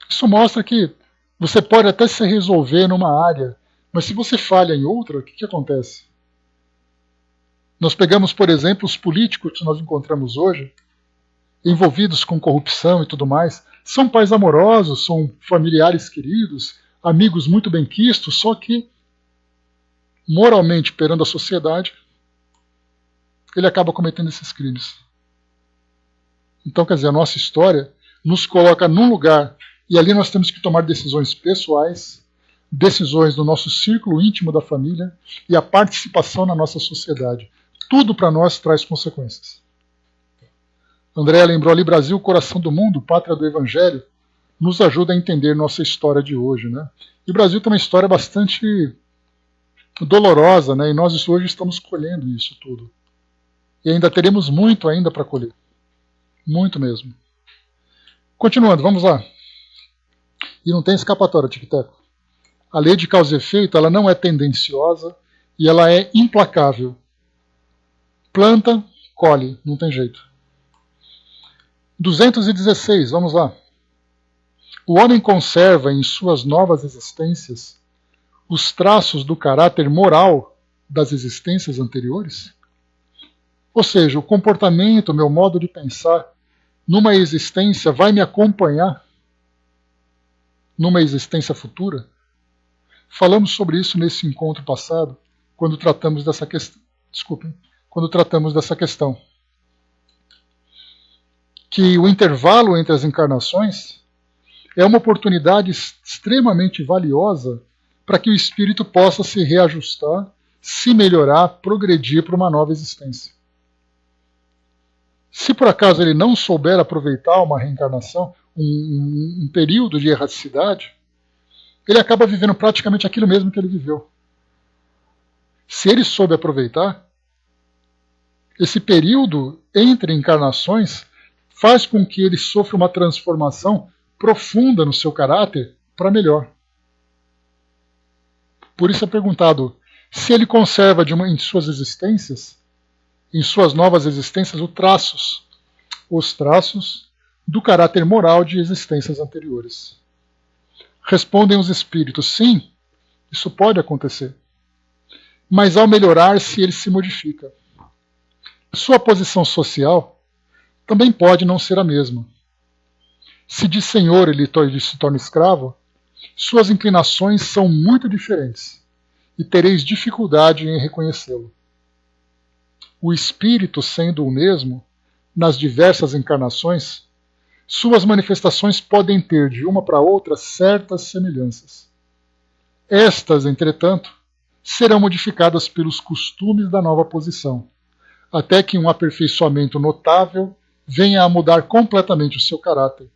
Isso mostra que você pode até se resolver numa área, mas se você falha em outra, o que acontece? Nós pegamos, por exemplo, os políticos que nós encontramos hoje, envolvidos com corrupção e tudo mais, são pais amorosos, são familiares queridos, amigos muito benquistos, só que, moralmente, perante a sociedade, ele acaba cometendo esses crimes. Então, quer dizer, a nossa história nos coloca num lugar, e ali nós temos que tomar decisões pessoais, decisões do nosso círculo íntimo da família e a participação na nossa sociedade. Tudo para nós traz consequências. André lembrou ali: Brasil, coração do mundo, pátria do Evangelho, nos ajuda a entender nossa história de hoje, né? E o Brasil tem uma história bastante dolorosa, né? E nós hoje estamos colhendo isso tudo. E ainda teremos muito ainda para colher. Muito mesmo. Continuando, vamos lá. E não tem escapatória, Tic-Teco. A lei de causa e efeito, ela não é tendenciosa e ela é implacável. Planta, colhe, não tem jeito. 216, vamos lá. O homem conserva em suas novas existências os traços do caráter moral das existências anteriores? Ou seja, o comportamento, o meu modo de pensar, numa existência vai me acompanhar numa existência futura? Falamos sobre isso nesse encontro passado, quando tratamos dessa questão. Desculpem, quando tratamos dessa questão. Que o intervalo entre as encarnações é uma oportunidade extremamente valiosa para que o espírito possa se reajustar, se melhorar, progredir para uma nova existência. Se por acaso ele não souber aproveitar uma reencarnação, um período de erraticidade, ele acaba vivendo praticamente aquilo mesmo que ele viveu. Se ele soube aproveitar, esse período entre encarnações faz com que ele sofra uma transformação profunda no seu caráter para melhor. Por isso é perguntado se ele conserva em suas existências, em suas novas existências, os traços do caráter moral de existências anteriores. Respondem os espíritos, sim, isso pode acontecer. Mas ao melhorar-se, ele se modifica. Sua posição social também pode não ser a mesma. Se de senhor ele se torna escravo, suas inclinações são muito diferentes e tereis dificuldade em reconhecê-lo. O espírito, sendo o mesmo, nas diversas encarnações, suas manifestações podem ter de uma para outra certas semelhanças. Estas, entretanto, serão modificadas pelos costumes da nova posição, até que um aperfeiçoamento notável venha a mudar completamente o seu caráter,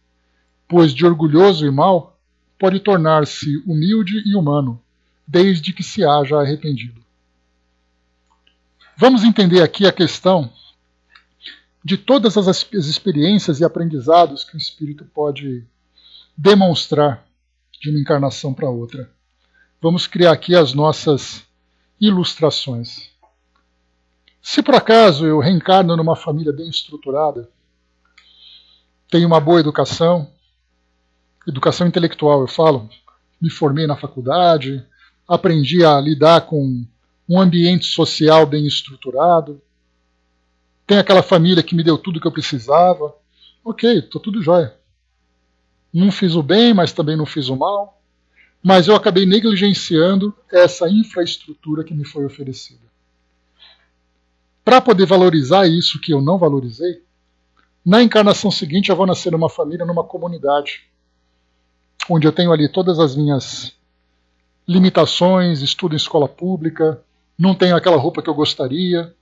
pois de orgulhoso e mau pode tornar-se humilde e humano, desde que se haja arrependido. Vamos entender aqui a questão de todas as experiências e aprendizados que o espírito pode demonstrar de uma encarnação para outra. Vamos criar aqui as nossas ilustrações. Se por acaso eu reencarno numa família bem estruturada, tenho uma boa educação intelectual, eu falo, me formei na faculdade, aprendi a lidar com um ambiente social bem estruturado, tenho aquela família que me deu tudo que eu precisava, ok, estou tudo jóia. Não fiz o bem, mas também não fiz o mal, mas eu acabei negligenciando essa infraestrutura que me foi oferecida. Para poder valorizar isso que eu não valorizei, na encarnação seguinte eu vou nascer numa família, numa comunidade, onde eu tenho ali todas as minhas limitações, estudo em escola pública, não tenho aquela roupa que eu gostaria,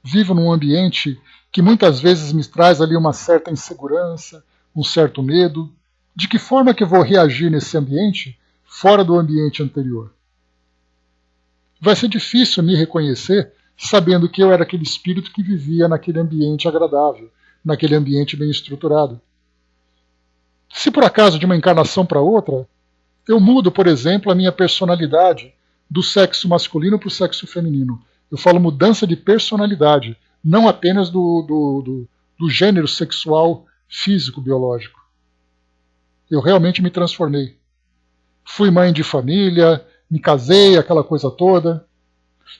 vivo num ambiente que muitas vezes me traz ali uma certa insegurança, um certo medo. De que forma que eu vou reagir nesse ambiente, fora do ambiente anterior? Vai ser difícil me reconhecer sabendo que eu era aquele espírito que vivia naquele ambiente agradável, naquele ambiente bem estruturado. Se por acaso de uma encarnação para outra, eu mudo, por exemplo, a minha personalidade do sexo masculino para o sexo feminino. Eu falo mudança de personalidade, não apenas do gênero sexual físico, biológico. Eu realmente me transformei. Fui mãe de família, me casei, aquela coisa toda.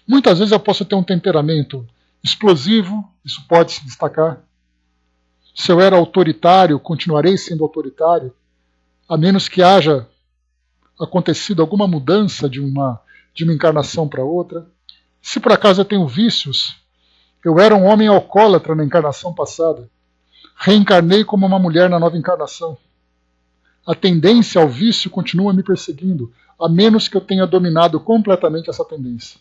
Muitas vezes eu posso ter um temperamento explosivo, isso pode se destacar. Se eu era autoritário, continuarei sendo autoritário, a menos que haja acontecido alguma mudança de uma encarnação para outra. Se por acaso eu tenho vícios, eu era um homem alcoólatra na encarnação passada, reencarnei como uma mulher na nova encarnação. A tendência ao vício continua me perseguindo, a menos que eu tenha dominado completamente essa tendência.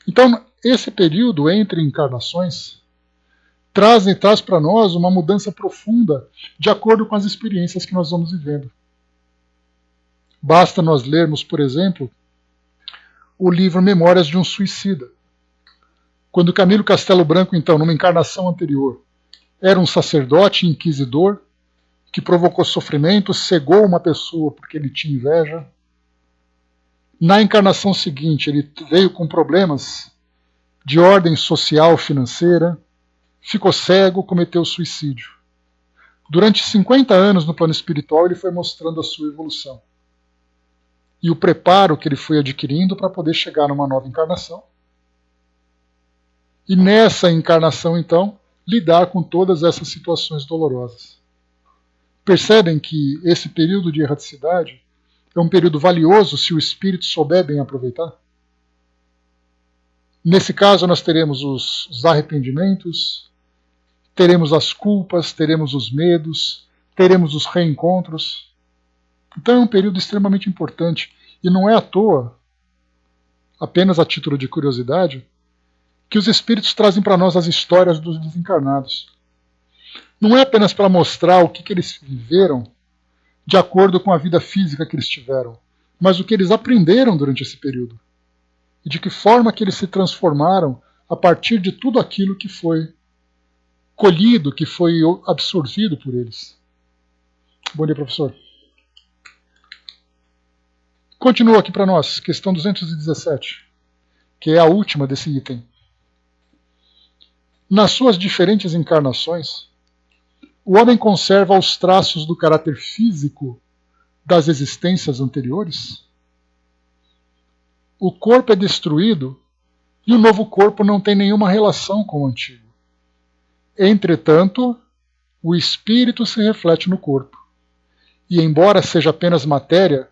Então, esse período entre encarnações traz para nós uma mudança profunda de acordo com as experiências que nós vamos vivendo. Basta nós lermos, por exemplo, o livro Memórias de um Suicida. Quando Camilo Castelo Branco, então, numa encarnação anterior, era um sacerdote inquisidor que provocou sofrimento, cegou uma pessoa porque ele tinha inveja. Na encarnação seguinte, ele veio com problemas de ordem social, financeira, ficou cego, cometeu suicídio. Durante 50 anos no plano espiritual, ele foi mostrando a sua evolução e o preparo que ele foi adquirindo para poder chegar numa nova encarnação. E nessa encarnação, então, lidar com todas essas situações dolorosas. Percebem que esse período de erraticidade é um período valioso se o espírito souber bem aproveitar? Nesse caso, nós teremos os arrependimentos, teremos as culpas, teremos os medos, teremos os reencontros. Então é um período extremamente importante. E não é à toa, apenas a título de curiosidade, que os espíritos trazem para nós as histórias dos desencarnados. Não é apenas para mostrar o que eles viveram de acordo com a vida física que eles tiveram, mas o que eles aprenderam durante esse período. E de que forma que eles se transformaram a partir de tudo aquilo que foi colhido, que foi absorvido por eles. Bom dia, professor. Continua aqui para nós, questão 217, que é a última desse item. Nas suas diferentes encarnações, o homem conserva os traços do caráter físico das existências anteriores? O corpo é destruído e o novo corpo não tem nenhuma relação com o antigo. Entretanto, o espírito se reflete no corpo, e embora seja apenas matéria,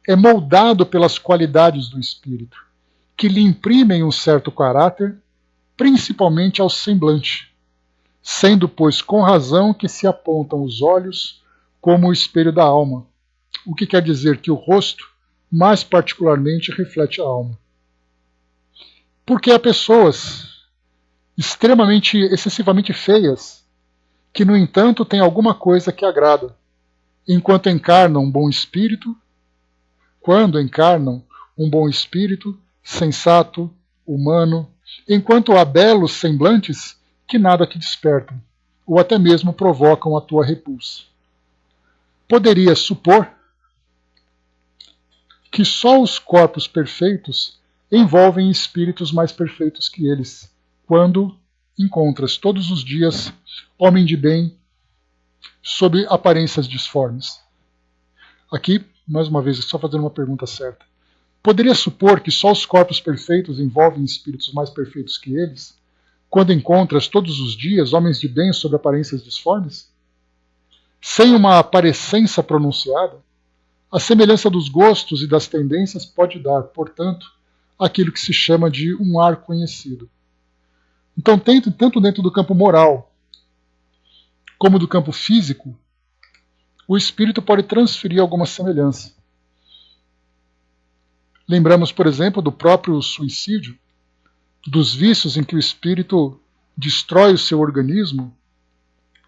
é moldado pelas qualidades do espírito, que lhe imprimem um certo caráter, principalmente ao semblante, sendo, pois, com razão que se apontam os olhos como o espelho da alma, o que quer dizer que o rosto, mais particularmente, reflete a alma. Porque há pessoas excessivamente feias, que, no entanto, têm alguma coisa que agrada, enquanto encarnam um bom espírito, quando encarnam um bom espírito, sensato, humano, enquanto há belos semblantes que nada te despertam, ou até mesmo provocam a tua repulsa. Poderia supor que só os corpos perfeitos envolvem espíritos mais perfeitos que eles, quando encontras todos os dias homem de bem sob aparências disformes. Aqui, mais uma vez, só fazendo uma pergunta certa. Poderia supor que só os corpos perfeitos envolvem espíritos mais perfeitos que eles, quando encontras todos os dias homens de bem sob aparências disformes? Sem uma aparência pronunciada, a semelhança dos gostos e das tendências pode dar, portanto, aquilo que se chama de um ar conhecido. Então, tanto dentro do campo moral como do campo físico, o espírito pode transferir alguma semelhança. Lembramos, por exemplo, do próprio suicídio, dos vícios em que o espírito destrói o seu organismo,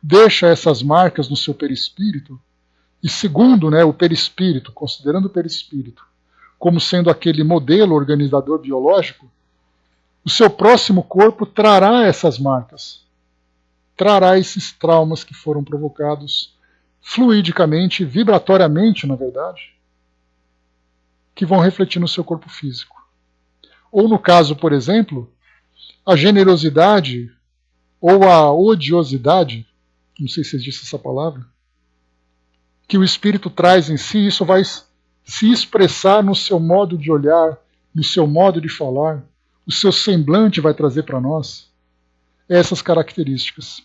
deixa essas marcas no seu perispírito, e segundo o perispírito, considerando o perispírito como sendo aquele modelo organizador biológico, o seu próximo corpo trará essas marcas, trará esses traumas que foram provocados fluidicamente, vibratoriamente, na verdade, que vão refletir no seu corpo físico. Ou no caso, por exemplo, a generosidade ou a odiosidade, não sei se existe essa palavra, que o espírito traz em si, isso vai se expressar no seu modo de olhar, no seu modo de falar, o seu semblante vai trazer para nós essas características.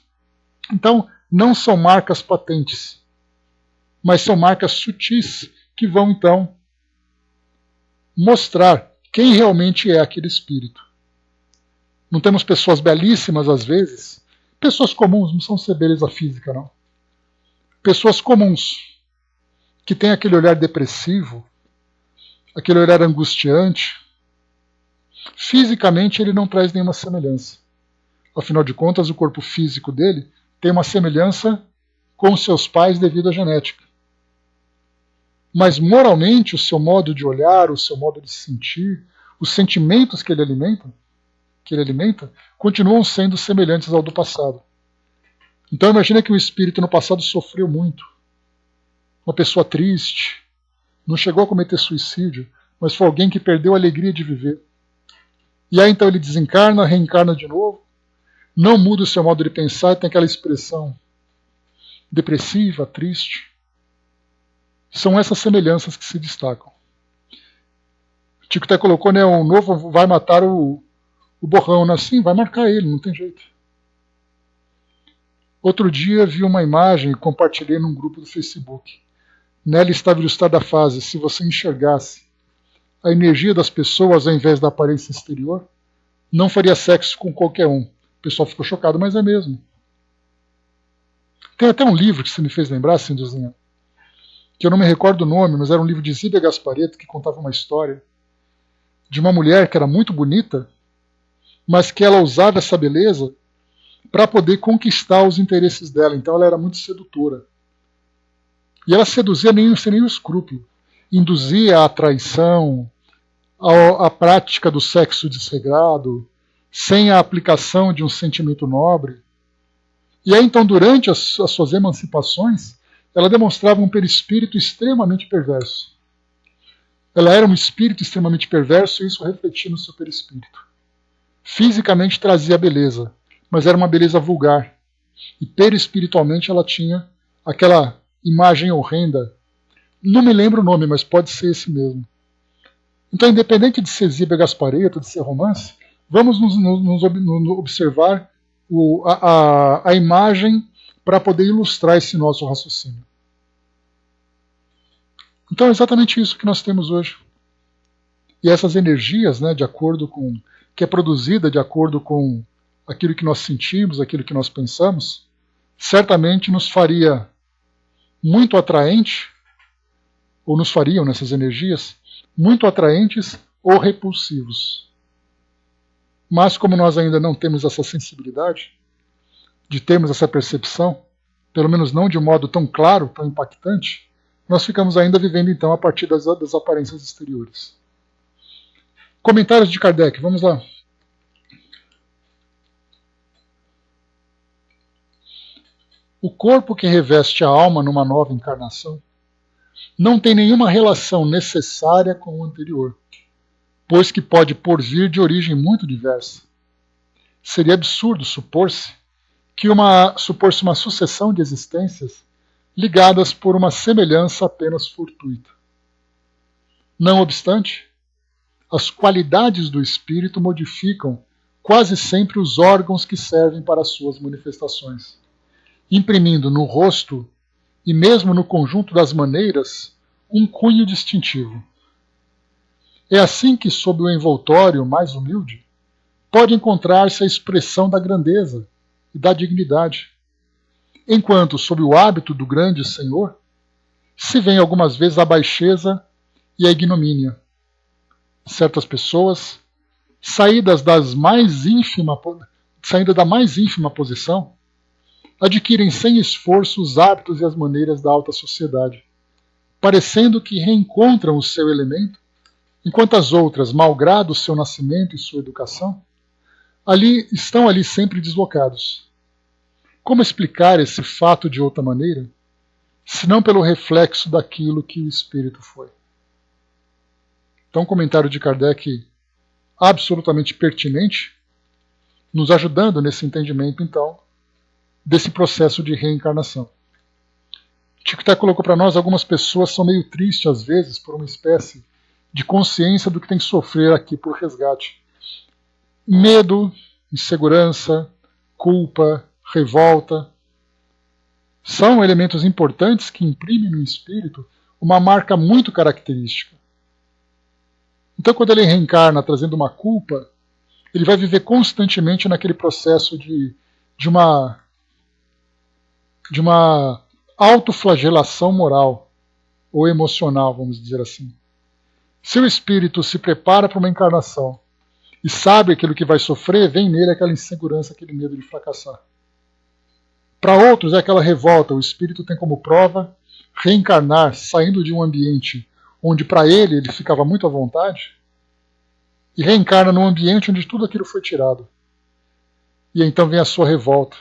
Então, não são marcas patentes, mas são marcas sutis que vão, então, mostrar quem realmente é aquele espírito. Não temos pessoas belíssimas, às vezes, pessoas comuns, não são ser beleza física, não. Pessoas comuns, que têm aquele olhar depressivo, aquele olhar angustiante. Fisicamente ele não traz nenhuma semelhança. Afinal de contas, o corpo físico dele tem uma semelhança com seus pais devido à genética. Mas moralmente, o seu modo de olhar, o seu modo de sentir, os sentimentos que ele alimenta, continuam sendo semelhantes ao do passado. Então imagina que o espírito no passado sofreu muito. Uma pessoa triste, não chegou a cometer suicídio, mas foi alguém que perdeu a alegria de viver. E aí então ele desencarna, reencarna de novo, não muda o seu modo de pensar, tem aquela expressão depressiva, triste. São essas semelhanças que se destacam. O Tico até colocou, o novo vai matar o borrão, assim, vai marcar ele, não tem jeito. Outro dia vi uma imagem e compartilhei num grupo do Facebook. Nela estava ilustrada a frase: se você enxergasse a energia das pessoas ao invés da aparência exterior, não faria sexo com qualquer um. O pessoal ficou chocado, mas é mesmo. Tem até um livro que você me fez lembrar, Cinduzinha, que eu não me recordo o nome, mas era um livro de Zíbia Gasparetto, que contava uma história de uma mulher que era muito bonita, mas que ela usava essa beleza para poder conquistar os interesses dela. Então ela era muito sedutora. E ela seduzia sem nenhum escrúpulo. Induzia a traição, a prática do sexo desregrado, sem a aplicação de um sentimento nobre. E aí então, durante as suas emancipações, ela demonstrava um perispírito extremamente perverso. Ela era um espírito extremamente perverso e isso refletia no seu perispírito. Fisicamente trazia beleza, mas era uma beleza vulgar. E perispiritualmente ela tinha aquela imagem horrenda. Não me lembro o nome, mas pode ser esse mesmo. Então, independente de ser Zíbia Gasparetto, de ser romance, vamos nos observar a imagem para poder ilustrar esse nosso raciocínio. Então é exatamente isso que nós temos hoje. E essas energias, né, de acordo com que é produzida de acordo com aquilo que nós sentimos, aquilo que nós pensamos, certamente nos faria muito atraente, ou nos fariam nessas energias, muito atraentes ou repulsivos. Mas como nós ainda não temos essa sensibilidade, de termos essa percepção, pelo menos não de um modo tão claro, tão impactante, nós ficamos ainda vivendo então a partir das aparências exteriores. Comentários de Kardec, vamos lá. O corpo que reveste a alma numa nova encarnação não tem nenhuma relação necessária com o anterior, pois que pode porvir de origem muito diversa. Seria absurdo supor-se uma sucessão de existências ligadas por uma semelhança apenas fortuita. Não obstante, as qualidades do espírito modificam quase sempre os órgãos que servem para as suas manifestações, imprimindo no rosto e mesmo no conjunto das maneiras um cunho distintivo. É assim que, sob o envoltório mais humilde, pode encontrar-se a expressão da grandeza e da dignidade, enquanto, sob o hábito do grande senhor, se vê algumas vezes a baixeza e a ignomínia. Certas pessoas, saídas da mais ínfima posição, adquirem sem esforço os hábitos e as maneiras da alta sociedade, parecendo que reencontram o seu elemento, enquanto as outras, malgrado o seu nascimento e sua educação, estão ali sempre deslocados. Como explicar esse fato de outra maneira, senão pelo reflexo daquilo que o espírito foi? Então, um comentário de Kardec absolutamente pertinente, nos ajudando nesse entendimento, então, desse processo de reencarnação. Tico-Té colocou para nós: algumas pessoas são meio tristes, às vezes, por uma espécie de consciência do que tem que sofrer aqui por resgate. Medo, insegurança, culpa, revolta, são elementos importantes que imprimem no espírito uma marca muito característica. Então, quando ele reencarna trazendo uma culpa, ele vai viver constantemente naquele processo de uma autoflagelação moral ou emocional, vamos dizer assim. Se o espírito se prepara para uma encarnação e sabe aquilo que vai sofrer, vem nele aquela insegurança, aquele medo de fracassar. Para outros é aquela revolta. O espírito tem como prova reencarnar saindo de um ambiente onde para ele ficava muito à vontade, e reencarna num ambiente onde tudo aquilo foi tirado. E então vem a sua revolta.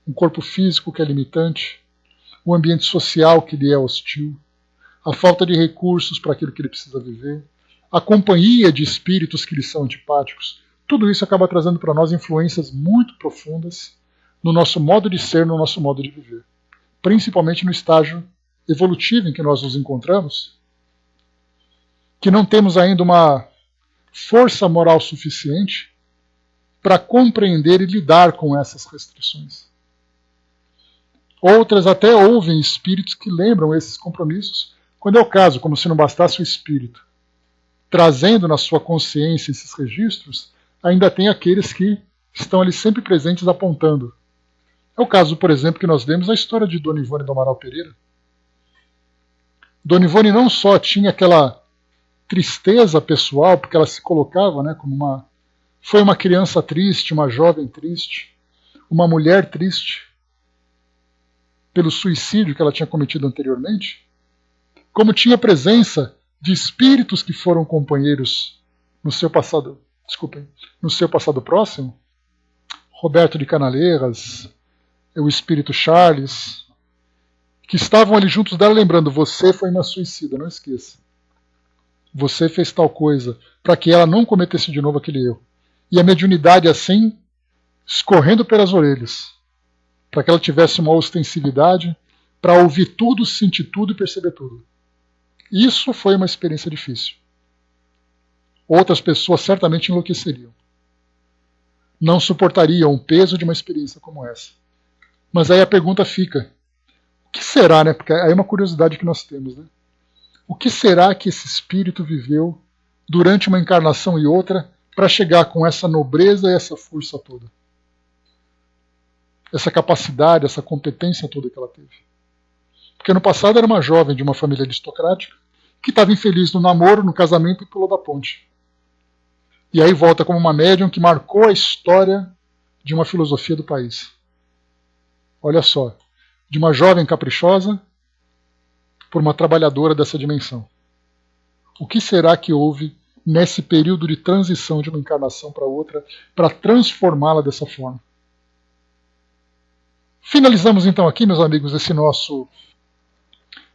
Um corpo físico que é limitante, um ambiente social que lhe é hostil, a falta de recursos para aquilo que ele precisa viver, a companhia de espíritos que lhe são antipáticos. Tudo isso acaba trazendo para nós influências muito profundas no nosso modo de ser, no nosso modo de viver. Principalmente no estágio evolutivo em que nós nos encontramos, que não temos ainda uma força moral suficiente para compreender e lidar com essas restrições. Outras até ouvem espíritos que lembram esses compromissos, quando é o caso, como se não bastasse o espírito trazendo na sua consciência esses registros, ainda tem aqueles que estão ali sempre presentes apontando. É o caso, por exemplo, que nós vemos na história de Dona Ivone do Amaral Pereira. Dona Ivone não só tinha aquela tristeza pessoal, porque ela se colocava, né, como foi uma criança triste, uma jovem triste, uma mulher triste, pelo suicídio que ela tinha cometido anteriormente, como tinha presença de espíritos que foram companheiros no seu passado, no seu passado próximo, Roberto de Canaleiras, o espírito Charles, que estavam ali juntos dela lembrando, você foi uma suicida, não esqueça. Você fez tal coisa, para que ela não cometesse de novo aquele erro. E a mediunidade assim, escorrendo pelas orelhas, para que ela tivesse uma ostensividade, para ouvir tudo, sentir tudo e perceber tudo. Isso foi uma experiência difícil. Outras pessoas certamente enlouqueceriam. Não suportariam o peso de uma experiência como essa. Mas aí a pergunta fica, o que será, né? Porque aí é uma curiosidade que nós temos, né? O que será que esse espírito viveu durante uma encarnação e outra para chegar com essa nobreza e essa força toda? Essa capacidade, essa competência toda que ela teve. Porque no passado era uma jovem de uma família aristocrática que estava infeliz no namoro, no casamento e pulou da ponte. E aí volta como uma médium que marcou a história de uma filosofia do país. Olha só, de uma jovem caprichosa por uma trabalhadora dessa dimensão. O que será que houve nesse período de transição de uma encarnação para outra para transformá-la dessa forma? Finalizamos então aqui, meus amigos, esse nosso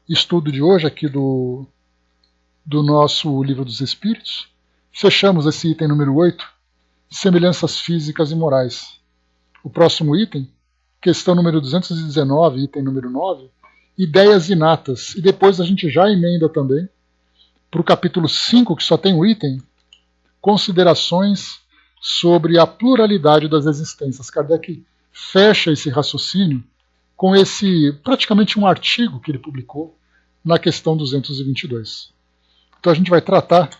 estudo de hoje aqui do nosso Livro dos Espíritos. Fechamos esse item número 8, semelhanças físicas e morais. O próximo item, questão número 219, item número 9, ideias inatas. E depois a gente já emenda também para o capítulo 5, que só tem um item, considerações sobre a pluralidade das existências. Kardec fecha esse raciocínio com esse, praticamente um artigo que ele publicou na questão 222. Então a gente vai tratar